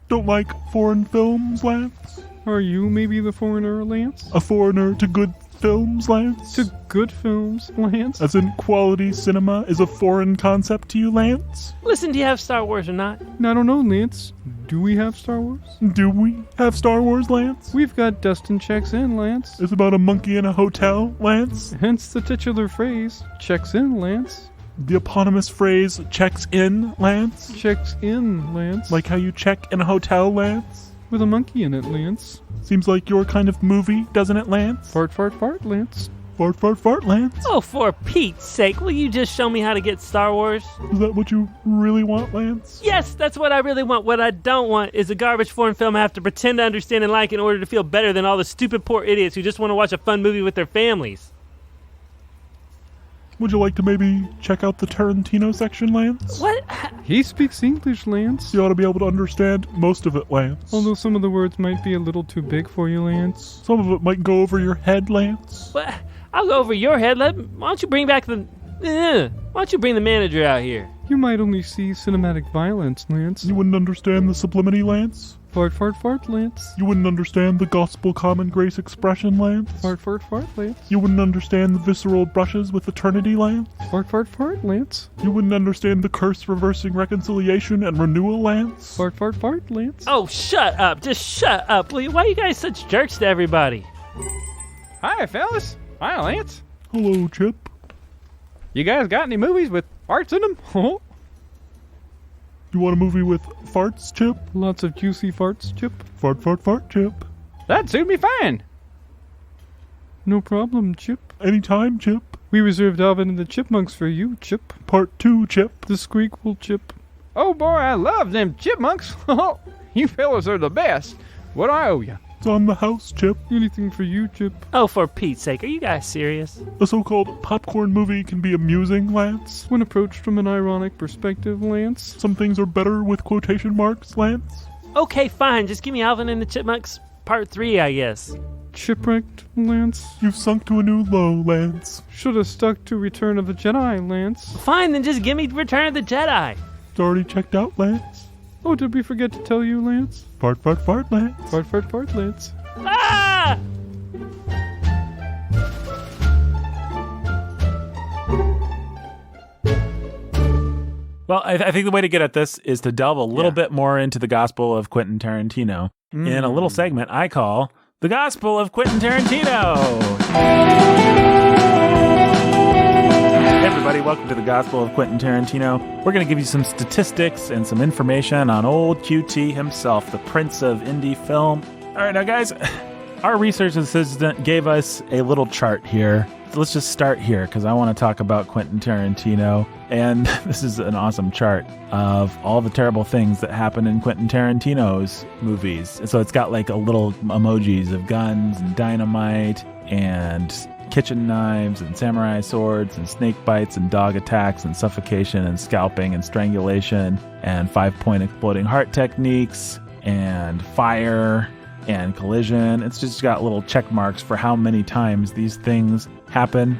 [SPEAKER 6] Don't like foreign films, Lance?
[SPEAKER 7] Are you maybe the foreigner, Lance?
[SPEAKER 6] A foreigner to good films, Lance?
[SPEAKER 7] To good films, Lance?
[SPEAKER 6] As in quality cinema is a foreign concept to you, Lance?
[SPEAKER 5] Listen, do you have Star Wars or not?
[SPEAKER 7] I don't know, Lance. Do we have Star Wars?
[SPEAKER 6] Do we have Star Wars, Lance?
[SPEAKER 7] We've got Dustin Checks In, Lance.
[SPEAKER 6] It's about a monkey in a hotel, Lance?
[SPEAKER 7] Hence the titular phrase, checks in, Lance.
[SPEAKER 6] The eponymous phrase, checks in, Lance?
[SPEAKER 7] Checks in, Lance.
[SPEAKER 6] Like how you check in a hotel, Lance?
[SPEAKER 7] With a monkey in it, Lance.
[SPEAKER 6] Seems like your kind of movie, doesn't it, Lance?
[SPEAKER 7] Fart, fart, fart, Lance.
[SPEAKER 6] Fart, fart, fart, Lance?
[SPEAKER 5] Oh, for Pete's sake, will you just show me how to get Star Wars?
[SPEAKER 6] Is that what you really want, Lance?
[SPEAKER 5] Yes, that's what I really want. What I don't want is a garbage foreign film I have to pretend to understand and like in order to feel better than all the stupid poor idiots who just want to watch a fun movie with their families.
[SPEAKER 6] Would you like to maybe check out the Tarantino section, Lance?
[SPEAKER 5] What?
[SPEAKER 7] He speaks English, Lance.
[SPEAKER 6] You ought to be able to understand most of it, Lance.
[SPEAKER 7] Although some of the words might be a little too big for you, Lance.
[SPEAKER 6] Some of it might go over your head, Lance.
[SPEAKER 5] What? I'll go over your head. Why don't you bring back the... why don't you bring the manager out here?
[SPEAKER 7] You might only see cinematic violence, Lance.
[SPEAKER 6] You wouldn't understand the sublimity, Lance?
[SPEAKER 7] Fart, fart, fart, Lance.
[SPEAKER 6] You wouldn't understand the gospel common grace expression, Lance?
[SPEAKER 7] Fart, fart, fart, Lance.
[SPEAKER 6] You wouldn't understand the visceral brushes with eternity, Lance?
[SPEAKER 7] Fart, fart, fart, Lance.
[SPEAKER 6] You wouldn't understand the curse reversing reconciliation and renewal, Lance?
[SPEAKER 7] Fart, fart, fart, Lance.
[SPEAKER 5] Oh, shut up. Just shut up, will you? Why are you guys such jerks to everybody?
[SPEAKER 4] Hi, fellas. Hi, Lance.
[SPEAKER 6] Hello, Chip.
[SPEAKER 4] You guys got any movies with farts in them? Oh,
[SPEAKER 6] You want a movie with farts, Chip?
[SPEAKER 7] Lots of juicy farts, Chip.
[SPEAKER 6] Fart, fart, fart, Chip.
[SPEAKER 4] that'd suit me fine.
[SPEAKER 7] No problem, Chip.
[SPEAKER 6] Anytime, Chip.
[SPEAKER 7] We reserved Alvin and the Chipmunks for you, Chip.
[SPEAKER 6] Part 2, Chip.
[SPEAKER 7] The Squeakquel, Chip.
[SPEAKER 4] Oh, boy, I love them chipmunks. You fellas are the best. What do I owe you?
[SPEAKER 6] It's on the house, Chip.
[SPEAKER 7] Anything for you, Chip.
[SPEAKER 5] Oh, for Pete's sake, are you guys serious?
[SPEAKER 6] A so-called popcorn movie can be amusing, Lance.
[SPEAKER 7] When approached from an ironic perspective, Lance.
[SPEAKER 6] Some things are better with quotation marks, Lance.
[SPEAKER 5] Okay, fine. Just give me Alvin and the Chipmunks Part 3, I guess.
[SPEAKER 7] Chipwrecked, Lance.
[SPEAKER 6] You've sunk to a new low, Lance.
[SPEAKER 7] Should have stuck to Return of the Jedi, Lance.
[SPEAKER 5] Fine, then just give me Return of the Jedi.
[SPEAKER 6] It's already checked out, Lance.
[SPEAKER 7] Oh, did we forget to tell you, Lance?
[SPEAKER 6] Fart, fart, fart, Lance.
[SPEAKER 7] Fart, fart, fart, Lance.
[SPEAKER 5] Ah!
[SPEAKER 3] Well, I think the way to get at this is to delve a little bit more into the gospel of Quentin Tarantino in a little segment I call The Gospel of Quentin Tarantino. Hey everybody, welcome to The Gospel of Quentin Tarantino. We're going to give you some statistics and some information on old QT himself, the prince of indie film. All right, now guys, our research assistant gave us a little chart here. Let's just start here because I want to talk about Quentin Tarantino. And this is an awesome chart of all the terrible things that happen in Quentin Tarantino's movies. So it's got like a little emojis of guns and dynamite and kitchen knives and samurai swords and snake bites and dog attacks and suffocation and scalping and strangulation and 5-point exploding heart techniques and fire and collision. It's just got little check marks for how many times these things happen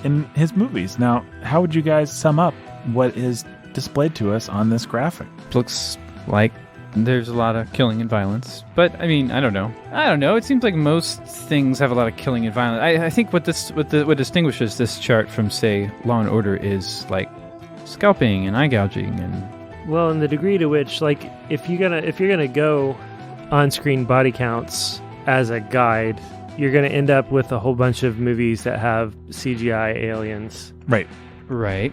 [SPEAKER 3] in his movies. Now, how would you guys sum up what is displayed to us on this graphic?
[SPEAKER 4] Looks like there's a lot of killing and violence. But, I mean, I don't know. It seems like most things have a lot of killing and violence. I think what distinguishes this chart from, say, Law and Order is, like, scalping and eye gouging and...
[SPEAKER 5] Well, and the degree to which, like, if you're gonna go on-screen body counts as a guide, you're going to end up with a whole bunch of movies that have CGI aliens.
[SPEAKER 3] Right.
[SPEAKER 4] Right.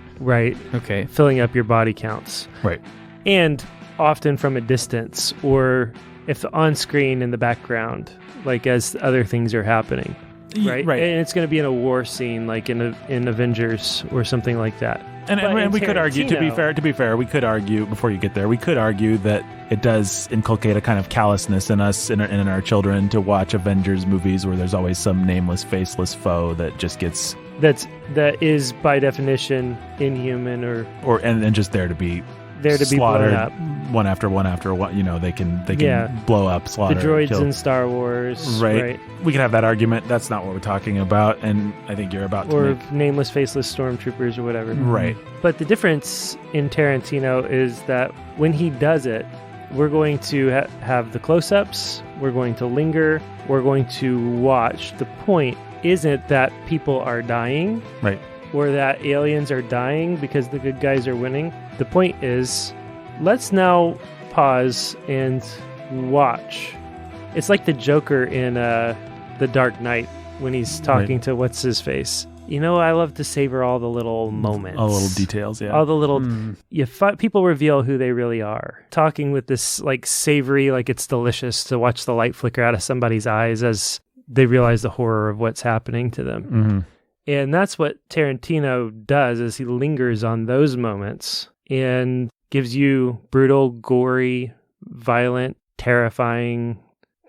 [SPEAKER 4] Okay.
[SPEAKER 5] Filling up your body counts.
[SPEAKER 3] Right.
[SPEAKER 5] And often from a distance, or if on screen in the background, like as other things are happening. Right.
[SPEAKER 3] Right.
[SPEAKER 5] And it's going to be in a war scene, like in Avengers or something like that.
[SPEAKER 3] And we could argue, to be
[SPEAKER 5] Tarantino-
[SPEAKER 3] fair, we could argue before you get there, we could argue that it does inculcate a kind of callousness in us and in our children to watch Avengers movies where there's always some nameless, faceless foe that just gets
[SPEAKER 5] that is by definition inhuman or
[SPEAKER 3] and just there to be
[SPEAKER 5] blown
[SPEAKER 3] slaughtered
[SPEAKER 5] up.
[SPEAKER 3] one after one. You know, they can
[SPEAKER 5] Yeah.
[SPEAKER 3] blow up, slaughter,
[SPEAKER 5] The droids
[SPEAKER 3] kill.
[SPEAKER 5] in Star Wars,
[SPEAKER 3] Right. We could have that argument. That's not what we're talking about, and I think you're about to
[SPEAKER 5] Or
[SPEAKER 3] make
[SPEAKER 5] nameless, faceless stormtroopers or whatever.
[SPEAKER 3] right.
[SPEAKER 5] But the difference in Tarantino is that when he does it, we're going to have the close-ups, we're going to linger, we're going to watch. The point isn't that people are dying,
[SPEAKER 3] Right.
[SPEAKER 5] or that aliens are dying because the good guys are winning. The point is, let's now pause and watch. It's like the Joker in The Dark Knight when he's talking to what's-his-face. You know, I love to savor all the little moments.
[SPEAKER 3] All the little details, yeah.
[SPEAKER 5] All the little... people reveal who they really are. Talking with this, like, savory, like it's delicious to watch the light flicker out of somebody's eyes as they realize the horror of what's happening to them.
[SPEAKER 3] Mm-hmm.
[SPEAKER 5] And that's what Tarantino does, is he lingers on those moments and gives you brutal, gory, violent, terrifying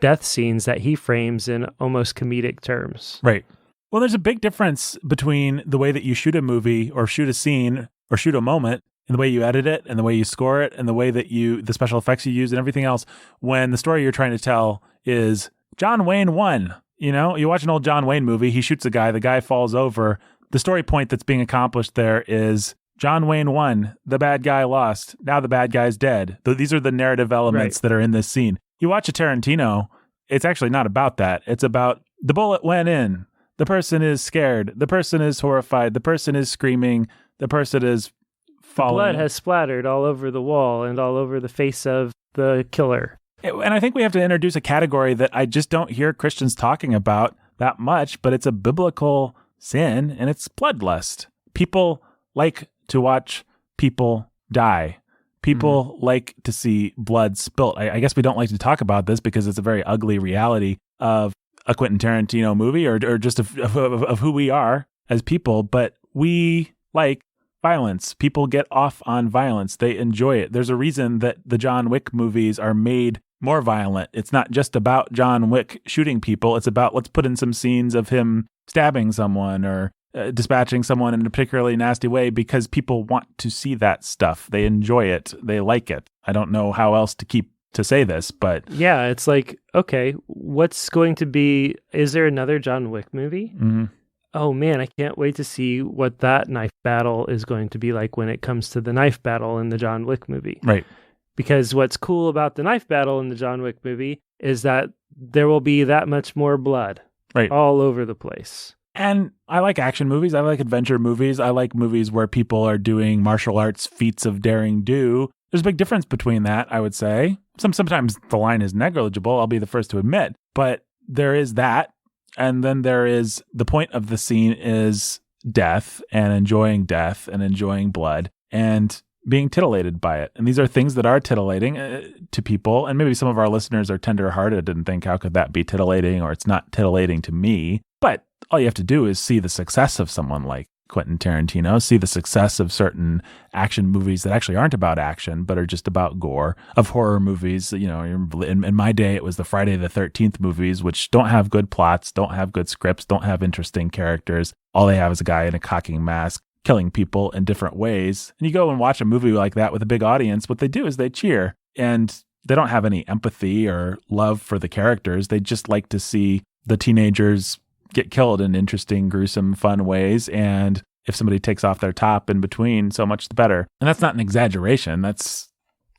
[SPEAKER 5] death scenes that he frames in almost comedic terms.
[SPEAKER 3] Right. Well, there's a big difference between the way that you shoot a movie or shoot a scene or shoot a moment and the way you edit it and the way you score it and the way that the special effects you use and everything else when the story you're trying to tell is John Wayne won. You know, you watch an old John Wayne movie, he shoots a guy, the guy falls over. The story point that's being accomplished there is John Wayne won, the bad guy lost, now the bad guy's dead. These are the narrative elements that are in this scene. You watch a Tarantino, it's actually not about that. It's about the bullet went in. The person is scared. The person is horrified. The person is screaming. The person is falling.
[SPEAKER 5] Blood has splattered all over the wall and all over the face of the killer.
[SPEAKER 3] And I think we have to introduce a category that I just don't hear Christians talking about that much, but it's a biblical sin, and it's bloodlust. People like to watch people die. People like to see blood spilt. I guess we don't like to talk about this because it's a very ugly reality of a Quentin Tarantino movie or just of who we are as people, but we like violence. People get off on violence. They enjoy it. There's a reason that the John Wick movies are made more violent. It's not just about John Wick shooting people. It's about let's put in some scenes of him stabbing someone or dispatching someone in a particularly nasty way because people want to see that stuff. They enjoy it. They like it. I don't know how else to say this, but
[SPEAKER 5] yeah, it's like, okay, what's going to be, is there another John Wick movie?
[SPEAKER 3] Mm-hmm.
[SPEAKER 5] Oh man, I can't wait to see what that knife battle is going to be like when it comes to the knife battle in the John Wick movie.
[SPEAKER 3] Right.
[SPEAKER 5] Because what's cool about the knife battle in the John Wick movie is that there will be that much more blood all over the place.
[SPEAKER 3] And I like action movies. I like adventure movies. I like movies where people are doing martial arts feats of daring do. There's a big difference between that, I would say. Sometimes the line is negligible, I'll be the first to admit. But there is that. And then there is the point of the scene is death and enjoying blood and being titillated by it. And these are things that are titillating to people. And maybe some of our listeners are tender-hearted and think, how could that be titillating? Or it's not titillating to me. But all you have to do is see the success of someone like Quentin Tarantino, see the success of certain action movies that actually aren't about action, but are just about gore, of horror movies. You know, in my day, it was the Friday the 13th movies, which don't have good plots, don't have good scripts, don't have interesting characters. All they have is a guy in a cocking mask killing people in different ways. And you go and watch a movie like that with a big audience, what they do is they cheer. And they don't have any empathy or love for the characters. They just like to see the teenagers get killed in interesting, gruesome, fun ways. And if somebody takes off their top in between, so much the better. And that's not an exaggeration. That's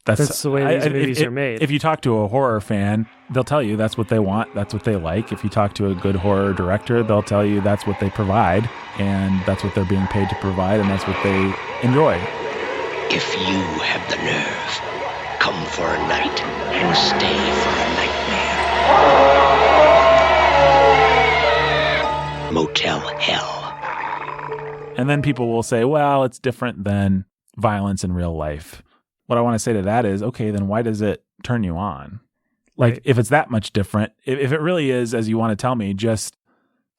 [SPEAKER 5] the way these movies are made.
[SPEAKER 3] If you talk to a horror fan, they'll tell you that's what they want. That's what they like. If you talk to a good horror director, they'll tell you that's what they provide. And that's what they're being paid to provide. And that's what they enjoy.
[SPEAKER 8] If you have the nerve, come for a night and stay for a nightmare. Motel Hell.
[SPEAKER 3] And then people will say, well, it's different than violence in real life. What I want to say to that is, okay, then why does it turn you on? Like, if it's that much different, if it really is, as you want to tell me, just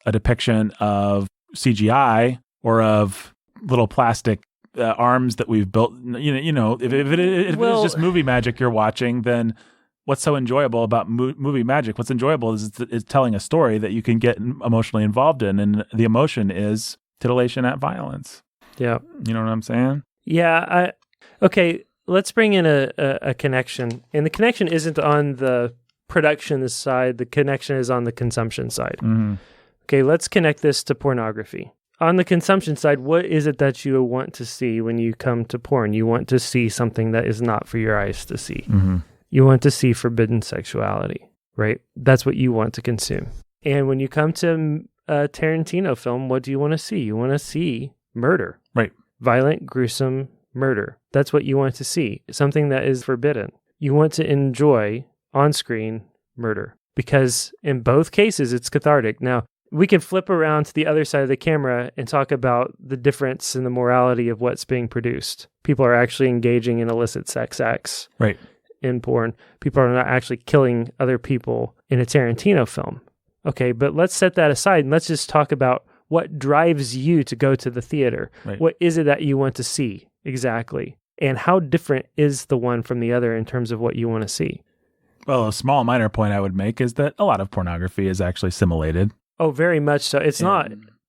[SPEAKER 3] a depiction of CGI or of little plastic arms that we've built. If it is just movie magic you're watching, then what's so enjoyable about movie magic? What's enjoyable is telling a story that you can get emotionally involved in, and the emotion is titillation at violence.
[SPEAKER 5] Yeah.
[SPEAKER 3] You know what I'm saying?
[SPEAKER 5] Yeah. Okay, let's bring in a connection. And the connection isn't on the production side. The connection is on the consumption side.
[SPEAKER 3] Mm-hmm.
[SPEAKER 5] Okay, let's connect this to pornography. On the consumption side, what is it that you want to see when you come to porn? You want to see something that is not for your eyes to see.
[SPEAKER 3] Mm-hmm.
[SPEAKER 5] You want to see forbidden sexuality, right? That's what you want to consume. And when you come to a Tarantino film, what do you want to see? You want to see murder.
[SPEAKER 3] Right.
[SPEAKER 5] Violent, gruesome murder. That's what you want to see. Something that is forbidden. You want to enjoy on-screen murder because in both cases, it's cathartic. Now, we can flip around to the other side of the camera and talk about the difference in the morality of what's being produced. People are actually engaging in illicit sex acts
[SPEAKER 3] Right.
[SPEAKER 5] in porn. People are not actually killing other people in a Tarantino film. Okay, but let's set that aside and let's just talk about what drives you to go to the theater.
[SPEAKER 3] Right.
[SPEAKER 5] What is it that you want to see exactly? And how different is the one from the other in terms of what you want to see?
[SPEAKER 3] Well, a small minor point I would make is that a lot of pornography is actually simulated.
[SPEAKER 5] Oh, very much so. It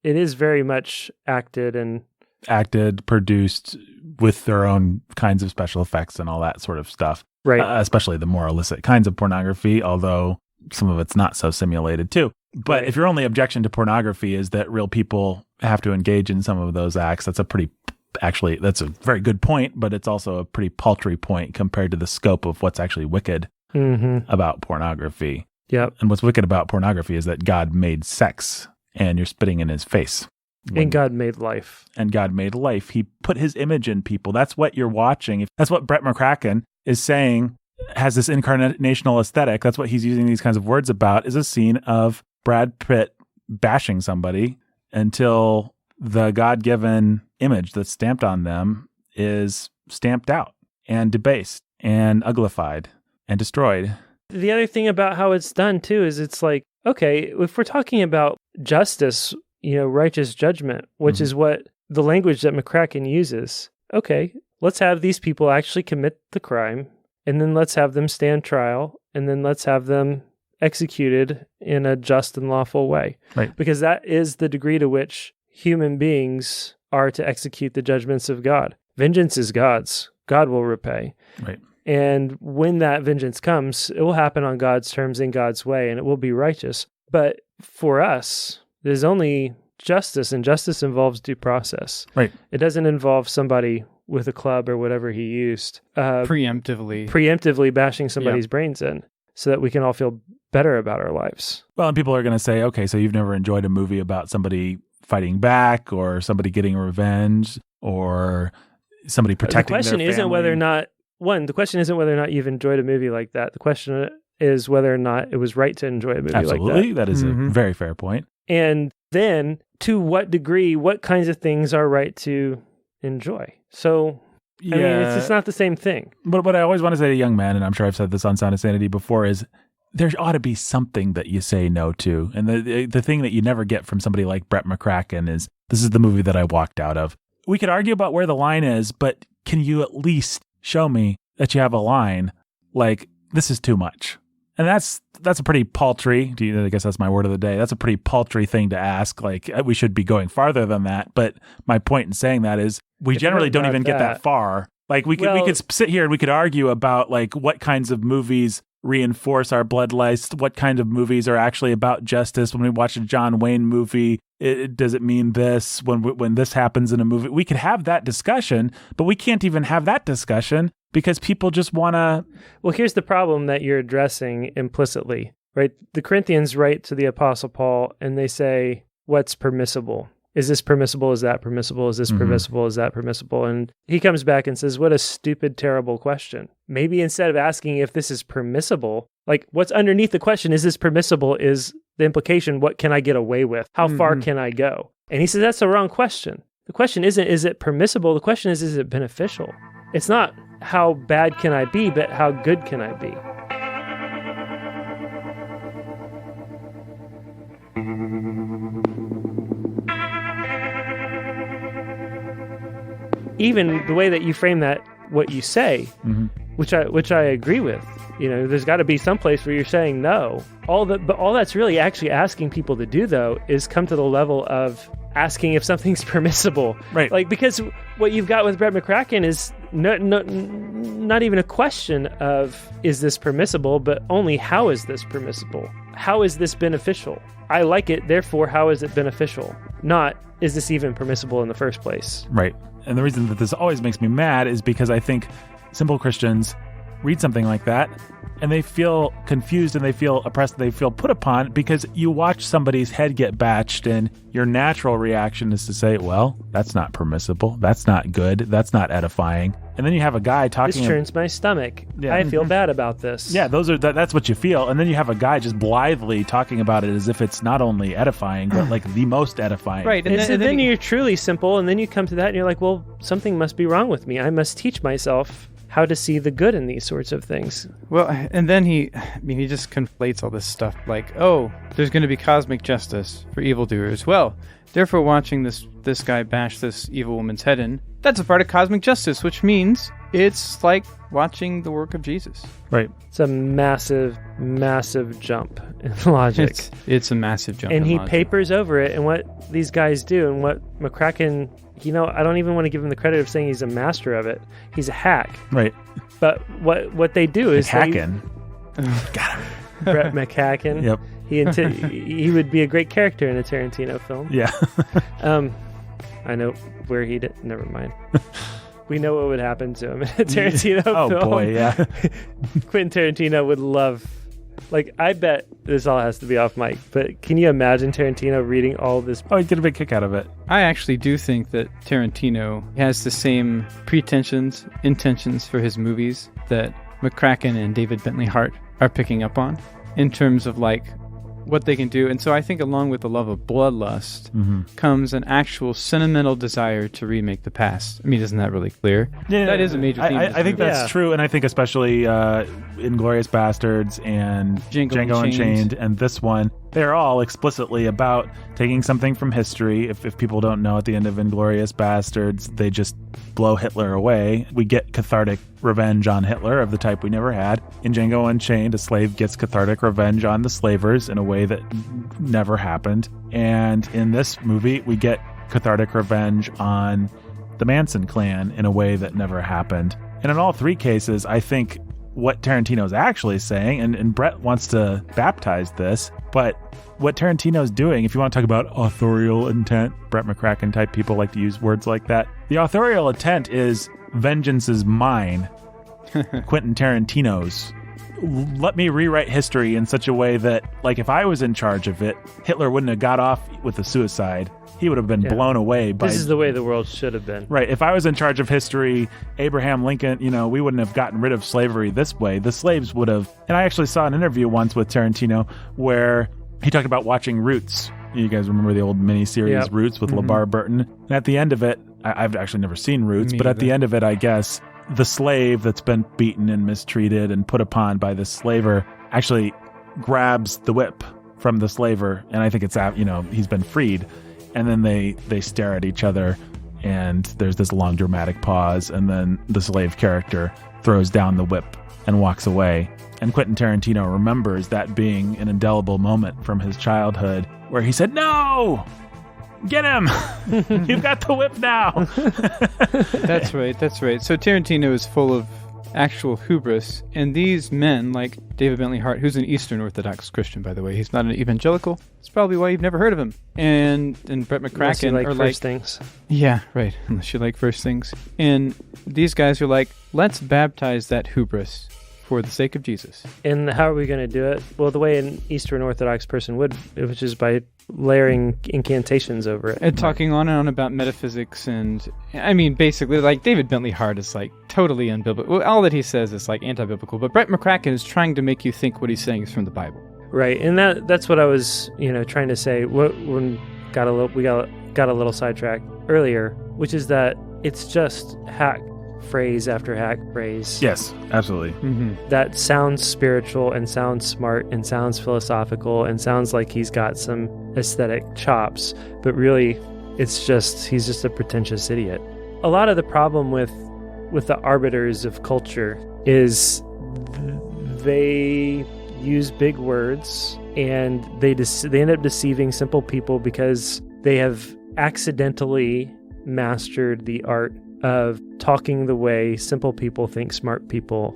[SPEAKER 5] is very much acted,
[SPEAKER 3] produced with their own kinds of special effects and all that sort of stuff.
[SPEAKER 5] Right.
[SPEAKER 3] Especially the more illicit kinds of pornography, although some of it's not so simulated too. But
[SPEAKER 5] Right.
[SPEAKER 3] if your only objection to pornography is that real people have to engage in some of those acts, that's a very good point, but it's also a pretty paltry point compared to the scope of what's actually wicked about pornography.
[SPEAKER 5] Yep.
[SPEAKER 3] And what's wicked about pornography is that God made sex and you're spitting in his face.
[SPEAKER 5] And God made life.
[SPEAKER 3] And God made life. He put his image in people. That's what you're watching. That's what Brett McCracken is saying, has this incarnational aesthetic. That's what he's using these kinds of words about, is a scene of Brad Pitt bashing somebody until the God-given image that's stamped on them is stamped out and debased and uglified and destroyed.
[SPEAKER 5] The other thing about how it's done too is it's like, okay, if we're talking about justice, righteous judgment, which is what the language that McCracken uses. Okay, let's have these people actually commit the crime, and then let's have them stand trial, and then let's have them executed in a just and lawful way.
[SPEAKER 3] Right.
[SPEAKER 5] Because that is the degree to which human beings are to execute the judgments of God. Vengeance is God's. God will repay.
[SPEAKER 3] Right.
[SPEAKER 5] And when that vengeance comes, it will happen on God's terms in God's way, and it will be righteous. But for us, there's only justice, and justice involves due process.
[SPEAKER 3] Right.
[SPEAKER 5] It doesn't involve somebody with a club or whatever he used.
[SPEAKER 4] Preemptively
[SPEAKER 5] bashing somebody's brains in so that we can all feel better about our lives.
[SPEAKER 3] Well, and people are going to say, okay, so you've never enjoyed a movie about somebody fighting back or somebody getting revenge or somebody protecting their family.
[SPEAKER 5] The question isn't whether or not you've enjoyed a movie like that. The question is whether or not it was right to enjoy a movie like that.
[SPEAKER 3] Absolutely. That is a very fair point.
[SPEAKER 5] And then to what degree, what kinds of things are right to enjoy? So, I mean, it's just not the same thing.
[SPEAKER 3] But what I always want to say to young men, and I'm sure I've said this on Sound of Sanity before, is there ought to be something that you say no to. And the thing that you never get from somebody like Brett McCracken is, this is the movie that I walked out of. We could argue about where the line is, but can you at least show me that you have a line like, this is too much? And that's a pretty paltry, I guess that's my word of the day. That's a pretty paltry thing to ask. Like, we should be going farther than that. But my point in saying that is we generally don't even get that far. Like we could sit here and we could argue about like what kinds of movies reinforce our bloodlust, what kind of movies are actually about justice. When we watch a John Wayne movie, does it mean this? When this happens in a movie, we could have that discussion, but we can't even have that discussion because people just want to...
[SPEAKER 5] Well, here's the problem that you're addressing implicitly, right? The Corinthians write to the Apostle Paul and they say, what's permissible? Is this permissible? Is that permissible? Is this permissible? Is that permissible? And he comes back and says, what a stupid, terrible question. Maybe instead of asking if this is permissible, like what's underneath the question, is this permissible, is the implication, what can I get away with? How far can I go? And he says, that's the wrong question. The question isn't, is it permissible? The question is it beneficial? It's not how bad can I be, but how good can I be? even the way that you frame that, what you say, which I agree with. There's got to be some place where you're saying no. But all that's really actually asking people to do, though, is come to the level of asking if something's permissible.
[SPEAKER 3] Right.
[SPEAKER 5] Like, because what you've got with Brett McCracken is not even a question of, is this permissible, but only how is this permissible? How is this beneficial? I like it, therefore, how is it beneficial? Not, is this even permissible in the first place?
[SPEAKER 3] Right. And the reason that this always makes me mad is because I think simple Christians read something like that and they feel confused and they feel oppressed, they feel put upon because you watch somebody's head get batched and your natural reaction is to say, well, that's not permissible, that's not good, that's not edifying. And then you have a guy talking...
[SPEAKER 5] This turns my stomach. Yeah. I feel bad about this.
[SPEAKER 3] Yeah, that's what you feel. And then you have a guy just blithely talking about it as if it's not only edifying, but like the most edifying.
[SPEAKER 5] Right. And then you're truly simple, and then you come to that and you're like, well, something must be wrong with me. I must teach myself how to see the good in these sorts of things.
[SPEAKER 4] Well, and then he just conflates all this stuff like, oh, there's going to be cosmic justice for evildoers. Well, therefore watching this guy bash this evil woman's head in, that's a part of cosmic justice, which means it's like watching the work of Jesus.
[SPEAKER 3] Right.
[SPEAKER 5] It's a massive, massive jump in logic.
[SPEAKER 4] It's a massive jump
[SPEAKER 5] and
[SPEAKER 4] in
[SPEAKER 5] he
[SPEAKER 4] logic.
[SPEAKER 5] papers over it, and what these guys do, and what McCracken... I don't even want to give him the credit of saying he's a master of it. He's a hack.
[SPEAKER 3] Right.
[SPEAKER 5] But what they do is
[SPEAKER 3] hacking.
[SPEAKER 5] Got him. Brett McCracken.
[SPEAKER 3] Yep.
[SPEAKER 5] He would be a great character in a Tarantino film.
[SPEAKER 3] Yeah.
[SPEAKER 5] I know where he did. Never mind. We know what would happen to him in a Tarantino film.
[SPEAKER 3] Oh boy, yeah.
[SPEAKER 5] Quentin Tarantino would love. Like, I bet this all has to be off mic, but can you imagine Tarantino reading all this?
[SPEAKER 3] Oh, he'd get a big kick out of it.
[SPEAKER 4] I actually do think that Tarantino has the same intentions for his movies that McCracken and David Bentley Hart are picking up on in terms of like what they can do. And so I think along with the love of bloodlust comes an actual sentimental desire to remake the past. I mean, isn't that really clear?
[SPEAKER 3] Yeah,
[SPEAKER 4] that is a major theme.
[SPEAKER 3] I think that's true, and I think especially Inglourious Bastards and Django Unchained and this one, they're all explicitly about taking something from history. If people don't know, at the end of Inglourious Bastards, they just blow Hitler away. We get cathartic revenge on Hitler of the type we never had. In Django Unchained, a slave gets cathartic revenge on the slavers in a way that never happened. And in this movie, we get cathartic revenge on the Manson clan in a way that never happened. And in all three cases, I think what Tarantino's actually saying, and Brett wants to baptize this, but what Tarantino's doing, if you want to talk about authorial intent, Brett McCracken type people like to use words like that. The authorial intent is vengeance is mine, Quentin Tarantino's. Let me rewrite history in such a way that, like, if I was in charge of it, Hitler wouldn't have got off with a suicide. He would have been blown away by...
[SPEAKER 5] This is the way the world should have been.
[SPEAKER 3] Right. If I was in charge of history, Abraham Lincoln, we wouldn't have gotten rid of slavery this way. The slaves would have... And I actually saw an interview once with Tarantino where he talked about watching Roots. You guys remember the old miniseries Roots with LeVar Burton? And at the end of it, I've actually never seen Roots, but at the end of it, I guess, the slave that's been beaten and mistreated and put upon by this slaver actually grabs the whip from the slaver. And I think it's, he's been freed. And then they stare at each other, and there's this long dramatic pause, and then the slave character throws down the whip and walks away. And Quentin Tarantino remembers that being an indelible moment from his childhood where he said, "No! Get him! You've got the whip now!"
[SPEAKER 4] That's right. So Tarantino is full of actual hubris, and these men, like David Bentley Hart, who's an Eastern Orthodox Christian, by the way, he's not an evangelical. That's probably why you've never heard of him. And Brett McCracken
[SPEAKER 5] like
[SPEAKER 4] are
[SPEAKER 5] first things.
[SPEAKER 4] Yeah, right. Unless you like first things. And these guys are like, let's baptize that hubris for the sake of Jesus.
[SPEAKER 5] And how are we going to do it? Well, the way an Eastern Orthodox person would, which is by layering incantations over it.
[SPEAKER 4] And talking on and on about metaphysics, and I mean, basically, like, David Bentley Hart is like totally unbiblical. Well, all that he says is like anti-biblical, but Brett McCracken is trying to make you think what he's saying is from the Bible.
[SPEAKER 5] Right, and that's what I was, trying to say. We got a little sidetracked earlier, which is that it's just hack phrase after hack phrase.
[SPEAKER 3] Yes, absolutely.
[SPEAKER 5] That sounds spiritual and sounds smart and sounds philosophical and sounds like he's got some aesthetic chops, but really he's just a pretentious idiot. a lot of the problem with the arbiters of culture is they use big words and they end up deceiving simple people because they have accidentally mastered the art of talking the way simple people think smart people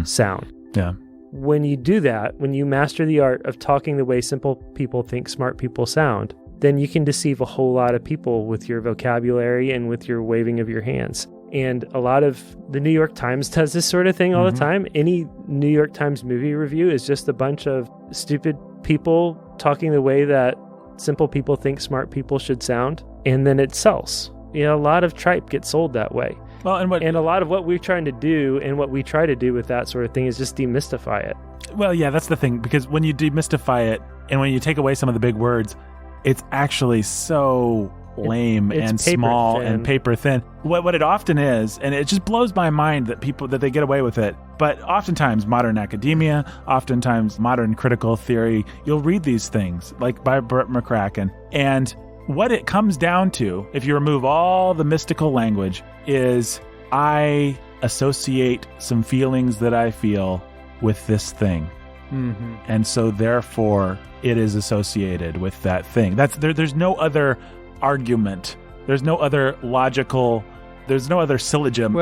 [SPEAKER 5] sound.
[SPEAKER 3] Yeah.
[SPEAKER 5] When you do that, when you master the art of talking the way simple people think smart people sound, then you can deceive a whole lot of people with your vocabulary and with your waving of your hands. And a lot of the New York Times does this sort of thing all the time. Any New York Times movie review is just a bunch of stupid people talking the way that simple people think smart people should sound, and then it sells. A lot of tripe gets sold that way.
[SPEAKER 3] Well,
[SPEAKER 5] and a lot of what we're trying to do and what we try to do with that sort of thing is just demystify it.
[SPEAKER 3] Well, yeah, that's the thing, because when you demystify it and when you take away some of the big words, it's actually so lame and small and paper thin. What it often is, and it just blows my mind that they get away with it. But oftentimes modern academia, oftentimes modern critical theory, you'll read these things like by Brett McCracken, and what it comes down to, if you remove all the mystical language, is I associate some feelings that I feel with this thing. Mm-hmm. And so therefore it is associated with that thing. There's no other argument. There's no other logical, there's no other syllogism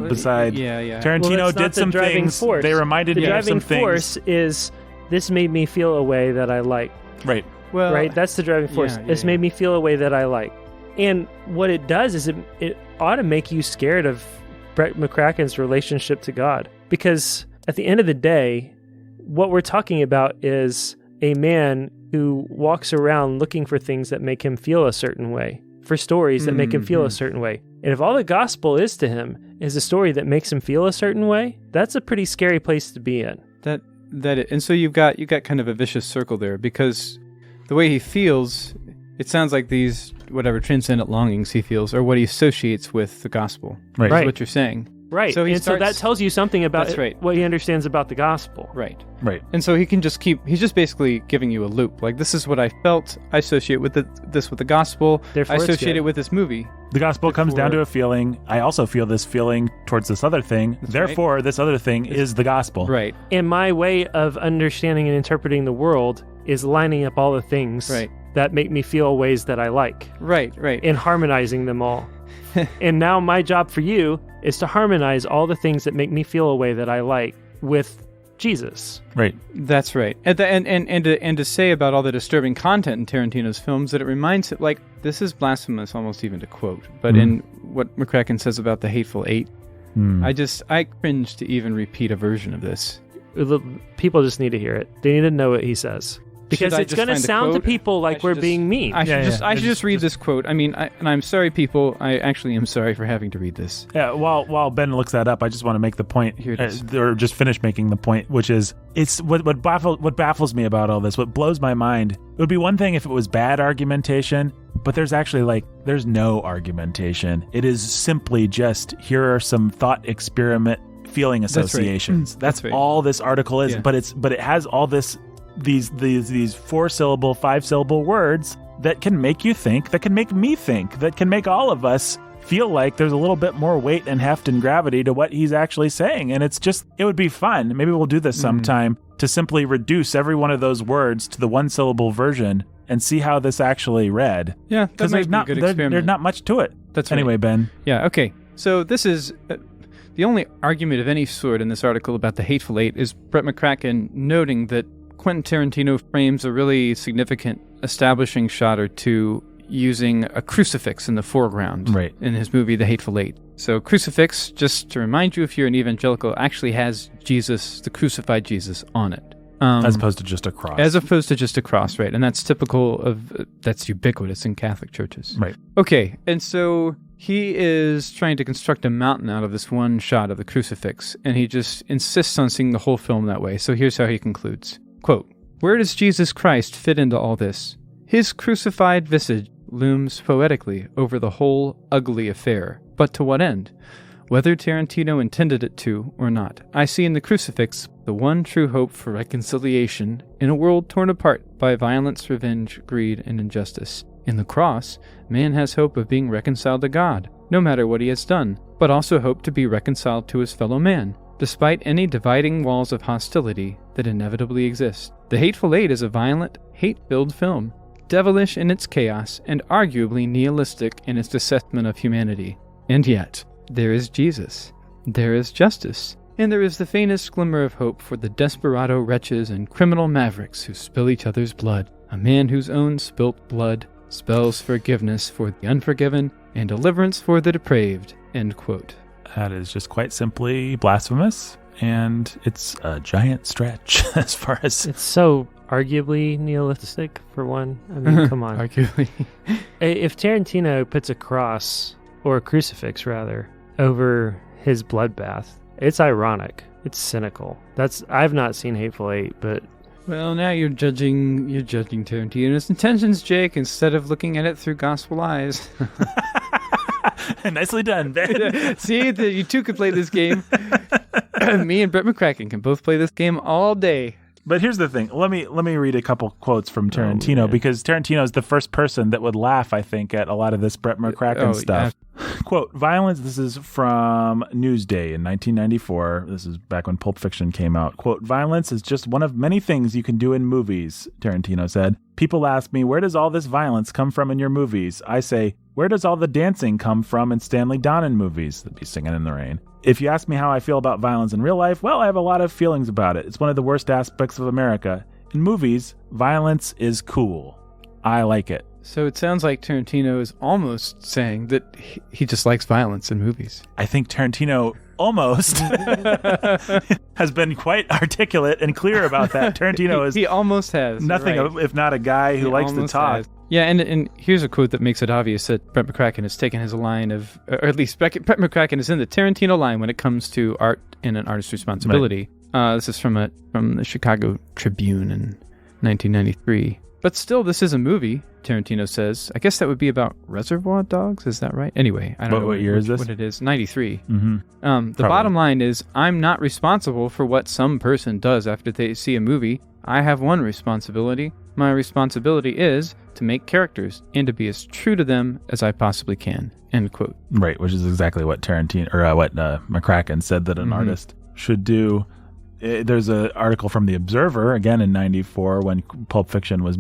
[SPEAKER 3] beside Tarantino did some things.
[SPEAKER 5] Force.
[SPEAKER 3] They reminded me of some things.
[SPEAKER 5] The driving force is this made me feel a way that I like.
[SPEAKER 3] Right.
[SPEAKER 5] Well, right? That's the driving force. This made me feel a way that I like. And what it does is it ought to make you scared of Brett McCracken's relationship to God. Because at the end of the day, what we're talking about is a man who walks around looking for things that make him feel a certain way, for stories that make him feel a certain way. And if all the gospel is to him is a story that makes him feel a certain way, that's a pretty scary place to be in.
[SPEAKER 4] And so you've got kind of a vicious circle there, because the way he feels, it sounds like these whatever transcendent longings he feels are what he associates with the gospel.
[SPEAKER 3] Right.
[SPEAKER 4] Is what you're saying.
[SPEAKER 5] Right. So that tells you something about what he understands about the gospel.
[SPEAKER 4] Right.
[SPEAKER 3] Right.
[SPEAKER 4] And so he's just basically giving you a loop. Like, this is what I felt. I associate this with the gospel.
[SPEAKER 5] Therefore,
[SPEAKER 4] I associate it with this movie.
[SPEAKER 3] The gospel comes down to a feeling. I also feel this feeling towards this other thing. Therefore, this other thing is the gospel.
[SPEAKER 4] Right.
[SPEAKER 5] And my way of understanding and interpreting the world is lining up all the things that make me feel ways that I like.
[SPEAKER 4] Right.
[SPEAKER 5] And harmonizing them all. And now my job for you is to harmonize all the things that make me feel a way that I like with Jesus.
[SPEAKER 3] Right.
[SPEAKER 4] That's right. And to say about all the disturbing content in Tarantino's films that it reminds it, like, this is blasphemous almost even to quote, but in what McCracken says about the Hateful Eight, I cringe to even repeat a version of this.
[SPEAKER 5] People just need to hear it. They need to know what he says. Because it's going to sound to people like we're being mean.
[SPEAKER 4] I should just read this quote. I mean, and I'm sorry, people. I actually am sorry for having to read this.
[SPEAKER 3] Yeah. While Ben looks that up, I just want to make the point, or just finish making the point, which is it's what baffles me about all this. What blows my mind. It would be one thing if it was bad argumentation, but there's actually there's no argumentation. It is simply just here are some thought experiment feeling associations. That's all this article is. Yeah. But it has all this. These 4-syllable, 5-syllable words that can make you think, that can make me think, that can make all of us feel like there's a little bit more weight and heft and gravity to what he's actually saying. And it would be fun. Maybe we'll do this sometime to simply reduce every one of those words to the 1-syllable version and see how this actually read.
[SPEAKER 4] Yeah, because there's
[SPEAKER 3] not much to it.
[SPEAKER 4] That's
[SPEAKER 3] anyway, Ben.
[SPEAKER 4] Yeah, okay. So this is the only argument of any sort in this article about the Hateful Eight is Brett McCracken noting that Quentin Tarantino frames a really significant establishing shot or two using a crucifix in the foreground in his movie The Hateful Eight. So crucifix, just to remind you if you're an evangelical, actually has Jesus, the crucified Jesus, on it.
[SPEAKER 3] As opposed to just a cross.
[SPEAKER 4] As opposed to just a cross, right. And that's typical that's ubiquitous in Catholic churches.
[SPEAKER 3] Right.
[SPEAKER 4] Okay, and so he is trying to construct a mountain out of this one shot of the crucifix, and he just insists on seeing the whole film that way. So here's how he concludes. Quote, "Where does Jesus Christ fit into all this? His crucified visage looms poetically over the whole ugly affair. But to what end? Whether Tarantino intended it to or not, I see in the crucifix the one true hope for reconciliation in a world torn apart by violence, revenge, greed, and injustice. In the cross, man has hope of being reconciled to God. no matter what he has done, but also hope to be reconciled to his fellow man, despite any dividing walls of hostility that inevitably exist. The Hateful Eight is a violent, hate-filled film, devilish in its chaos and arguably nihilistic in its assessment of humanity. And yet, there is Jesus, there is justice, and there is the faintest glimmer of hope for the desperado wretches and criminal mavericks who spill each other's blood. A man whose own spilt blood spells forgiveness for the unforgiven and deliverance for the depraved. End quote.
[SPEAKER 3] That is just quite simply blasphemous, and it's a giant stretch as far as...
[SPEAKER 5] It's so arguably nihilistic, for one. I mean, come on.
[SPEAKER 4] Arguably.
[SPEAKER 5] If Tarantino puts a cross, or a crucifix rather, over his bloodbath, it's ironic. It's cynical. I've not seen Hateful Eight, but...
[SPEAKER 4] Well, now you're judging Tarantino's intentions, Jake, instead of looking at it through gospel eyes.
[SPEAKER 3] Nicely done, Ben.
[SPEAKER 4] See, you two could play this game. Me and Brett McCracken can both play this game all day.
[SPEAKER 3] But here's the thing. Let me read a couple quotes from Tarantino, because Tarantino is the first person that would laugh, I think, at a lot of this Brett McCracken stuff. Yeah. Quote, violence, this is from Newsday in 1994. This is back when Pulp Fiction came out. Quote, violence is just one of many things you can do in movies, Tarantino said. People ask me, where does all this violence come from in your movies? I say, where does all the dancing come from in Stanley Donen movies? They'd be singing in the rain. If you ask me how I feel about violence in real life, well, I have a lot of feelings about it. It's one of the worst aspects of America. In movies, violence is cool. I like it.
[SPEAKER 4] So it sounds like Tarantino is almost saying that he just likes violence in movies.
[SPEAKER 3] I think Tarantino almost has been quite articulate and clear about that. Tarantino is...
[SPEAKER 4] he almost has.
[SPEAKER 3] Nothing if not a guy who likes to talk.
[SPEAKER 4] Has. Yeah, and here's a quote that makes it obvious that Brett McCracken has taken his line of... Or at least Brett McCracken is in the Tarantino line when it comes to art and an artist's responsibility. Right. This is from the Chicago Tribune in 1993. But still, this is a movie, Tarantino says. I guess that would be about Reservoir Dogs. Is that right? Anyway, I don't know
[SPEAKER 3] what year is this?
[SPEAKER 4] What it is. 93.
[SPEAKER 3] Mm-hmm.
[SPEAKER 4] The bottom line is, I'm not responsible for what some person does after they see a movie. I have one responsibility. My responsibility is to make characters and to be as true to them as I possibly can. End quote.
[SPEAKER 3] Right, which is exactly what McCracken said that an artist should do. There's an article from The Observer, again in 94, when Pulp Fiction the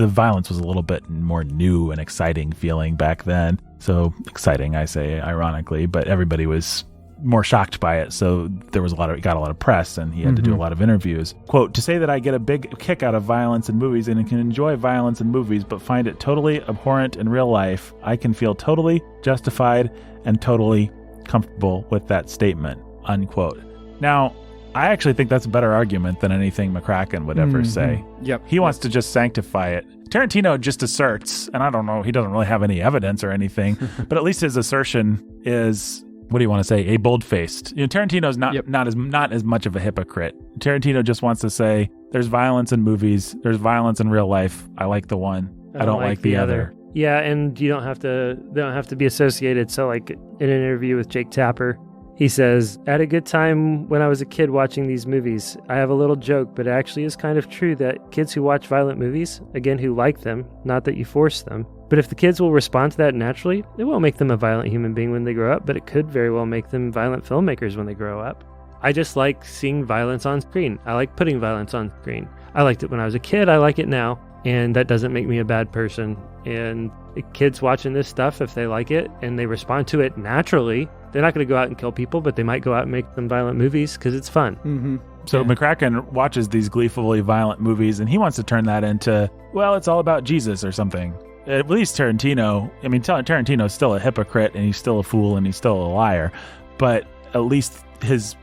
[SPEAKER 3] violence was a little bit more new and exciting feeling back then. So exciting, I say ironically, but everybody was more shocked by it. So there was got a lot of press, and he had to do a lot of interviews. Quote, to say that I get a big kick out of violence in movies and can enjoy violence in movies, but find it totally abhorrent in real life, I can feel totally justified and totally comfortable with that statement. Unquote. Now, I actually think that's a better argument than anything McCracken would ever say.
[SPEAKER 4] Yep.
[SPEAKER 3] He wants to just sanctify it. Tarantino just asserts, and I don't know, he doesn't really have any evidence or anything, but at least his assertion is, what do you want to say, a bold-faced. Tarantino's not as much of a hypocrite. Tarantino just wants to say, there's violence in movies, there's violence in real life. I like the one. I don't like the other.
[SPEAKER 5] Yeah, and they don't have to be associated. So like in an interview with Jake Tapper, he says, I had a good time when I was a kid watching these movies. I have a little joke, but it actually is kind of true that kids who watch violent movies, again, who like them, not that you force them, but if the kids will respond to that naturally, it won't make them a violent human being when they grow up, but it could very well make them violent filmmakers when they grow up. I just like seeing violence on screen. I like putting violence on screen. I liked it when I was a kid. I like it now. And that doesn't make me a bad person. And kids watching this stuff, if they like it and they respond to it naturally, they're not going to go out and kill people, but they might go out and make some violent movies because it's fun.
[SPEAKER 4] Mm-hmm.
[SPEAKER 3] So McCracken watches these gleefully violent movies, and he wants to turn that into, well, it's all about Jesus or something. At least Tarantino, Tarantino's still a hypocrite, and he's still a fool, and he's still a liar. But at least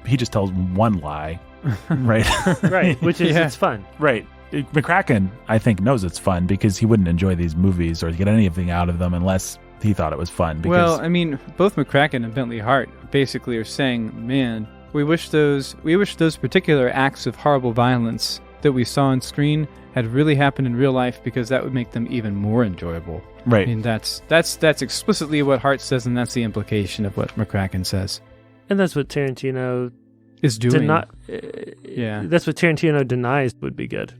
[SPEAKER 3] he just tells one lie, right?
[SPEAKER 5] Right, which is it's fun.
[SPEAKER 3] Right. McCracken, I think, knows it's fun because he wouldn't enjoy these movies or get anything out of them unless he thought it was fun.
[SPEAKER 4] Well, I mean, both McCracken and Bentley Hart basically are saying, man, we wish those particular acts of horrible violence that we saw on screen had really happened in real life because that would make them even more enjoyable.
[SPEAKER 3] Right.
[SPEAKER 4] I mean, that's explicitly what Hart says, and that's the implication of what McCracken says.
[SPEAKER 5] And that's what Tarantino
[SPEAKER 4] is doing.
[SPEAKER 5] That's what Tarantino denies would be good.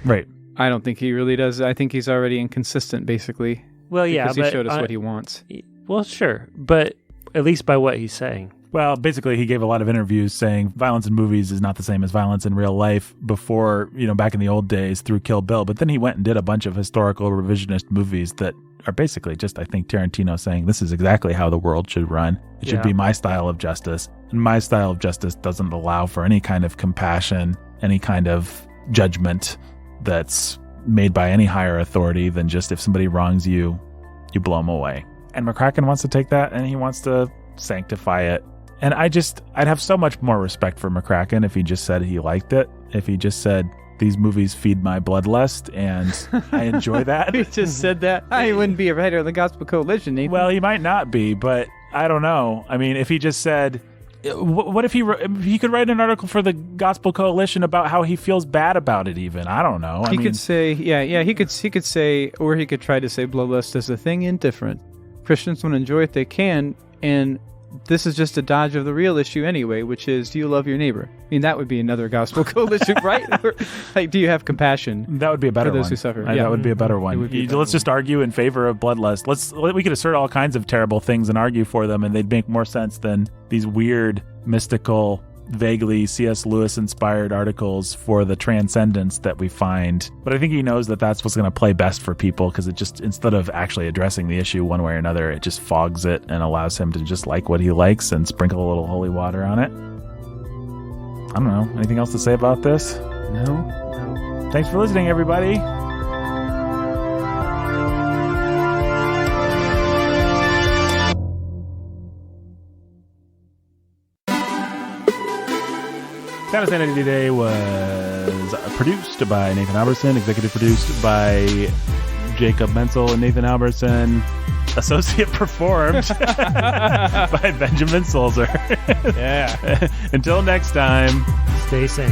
[SPEAKER 3] Right.
[SPEAKER 4] I don't think he really does. I think he's already inconsistent, basically.
[SPEAKER 5] Well, yeah,
[SPEAKER 4] because he showed us what he wants.
[SPEAKER 5] Well, sure, but at least by what he's saying.
[SPEAKER 3] Well, basically, he gave a lot of interviews saying violence in movies is not the same as violence in real life before, back in the old days through Kill Bill. But then he went and did a bunch of historical revisionist movies that are basically just, I think, Tarantino saying this is exactly how the world should run. It should be my style of justice. And my style of justice doesn't allow for any kind of compassion, any kind of judgment that's made by any higher authority than just if somebody wrongs you, you blow them away. And McCracken wants to take that and he wants to sanctify it. And I'd have so much more respect for McCracken if he just said he liked it. If he just said, these movies feed my bloodlust and I enjoy that.
[SPEAKER 4] He just said that. I wouldn't be a writer of the Gospel Coalition, Nathan.
[SPEAKER 3] Well, he might not be, but I don't know. I mean, if he just said, what if he could write an article for the Gospel Coalition about how he feels bad about it even? I don't know.
[SPEAKER 4] He could say, he could say, or he could try to say bloodlust is a thing indifferent. Christians want to enjoy it, they can, and this is just a dodge of the real issue anyway, which is, do you love your neighbor? I mean, that would be another Gospel Coalition, right? Like, do you have compassion?
[SPEAKER 3] That would be a better
[SPEAKER 4] for those
[SPEAKER 3] one.
[SPEAKER 4] Who suffer.
[SPEAKER 3] That would be a better one. Let's just argue in favor of bloodlust. We could assert all kinds of terrible things and argue for them, and they'd make more sense than these weird, mystical, vaguely C.S. Lewis-inspired articles for the transcendence that we find. But I think he knows that that's what's going to play best for people, because it just, instead of actually addressing the issue one way or another, it just fogs it and allows him to just like what he likes and sprinkle a little holy water on it. I don't know. Anything else to say about this?
[SPEAKER 4] No.
[SPEAKER 3] Thanks for listening, everybody. Sound of Sanity today was produced by Nathan Alberson, executive produced by Jacob Menzel and Nathan Alberson, associate performed by Benjamin Sulzer.
[SPEAKER 4] Yeah.
[SPEAKER 3] Until next time,
[SPEAKER 5] Stay sane.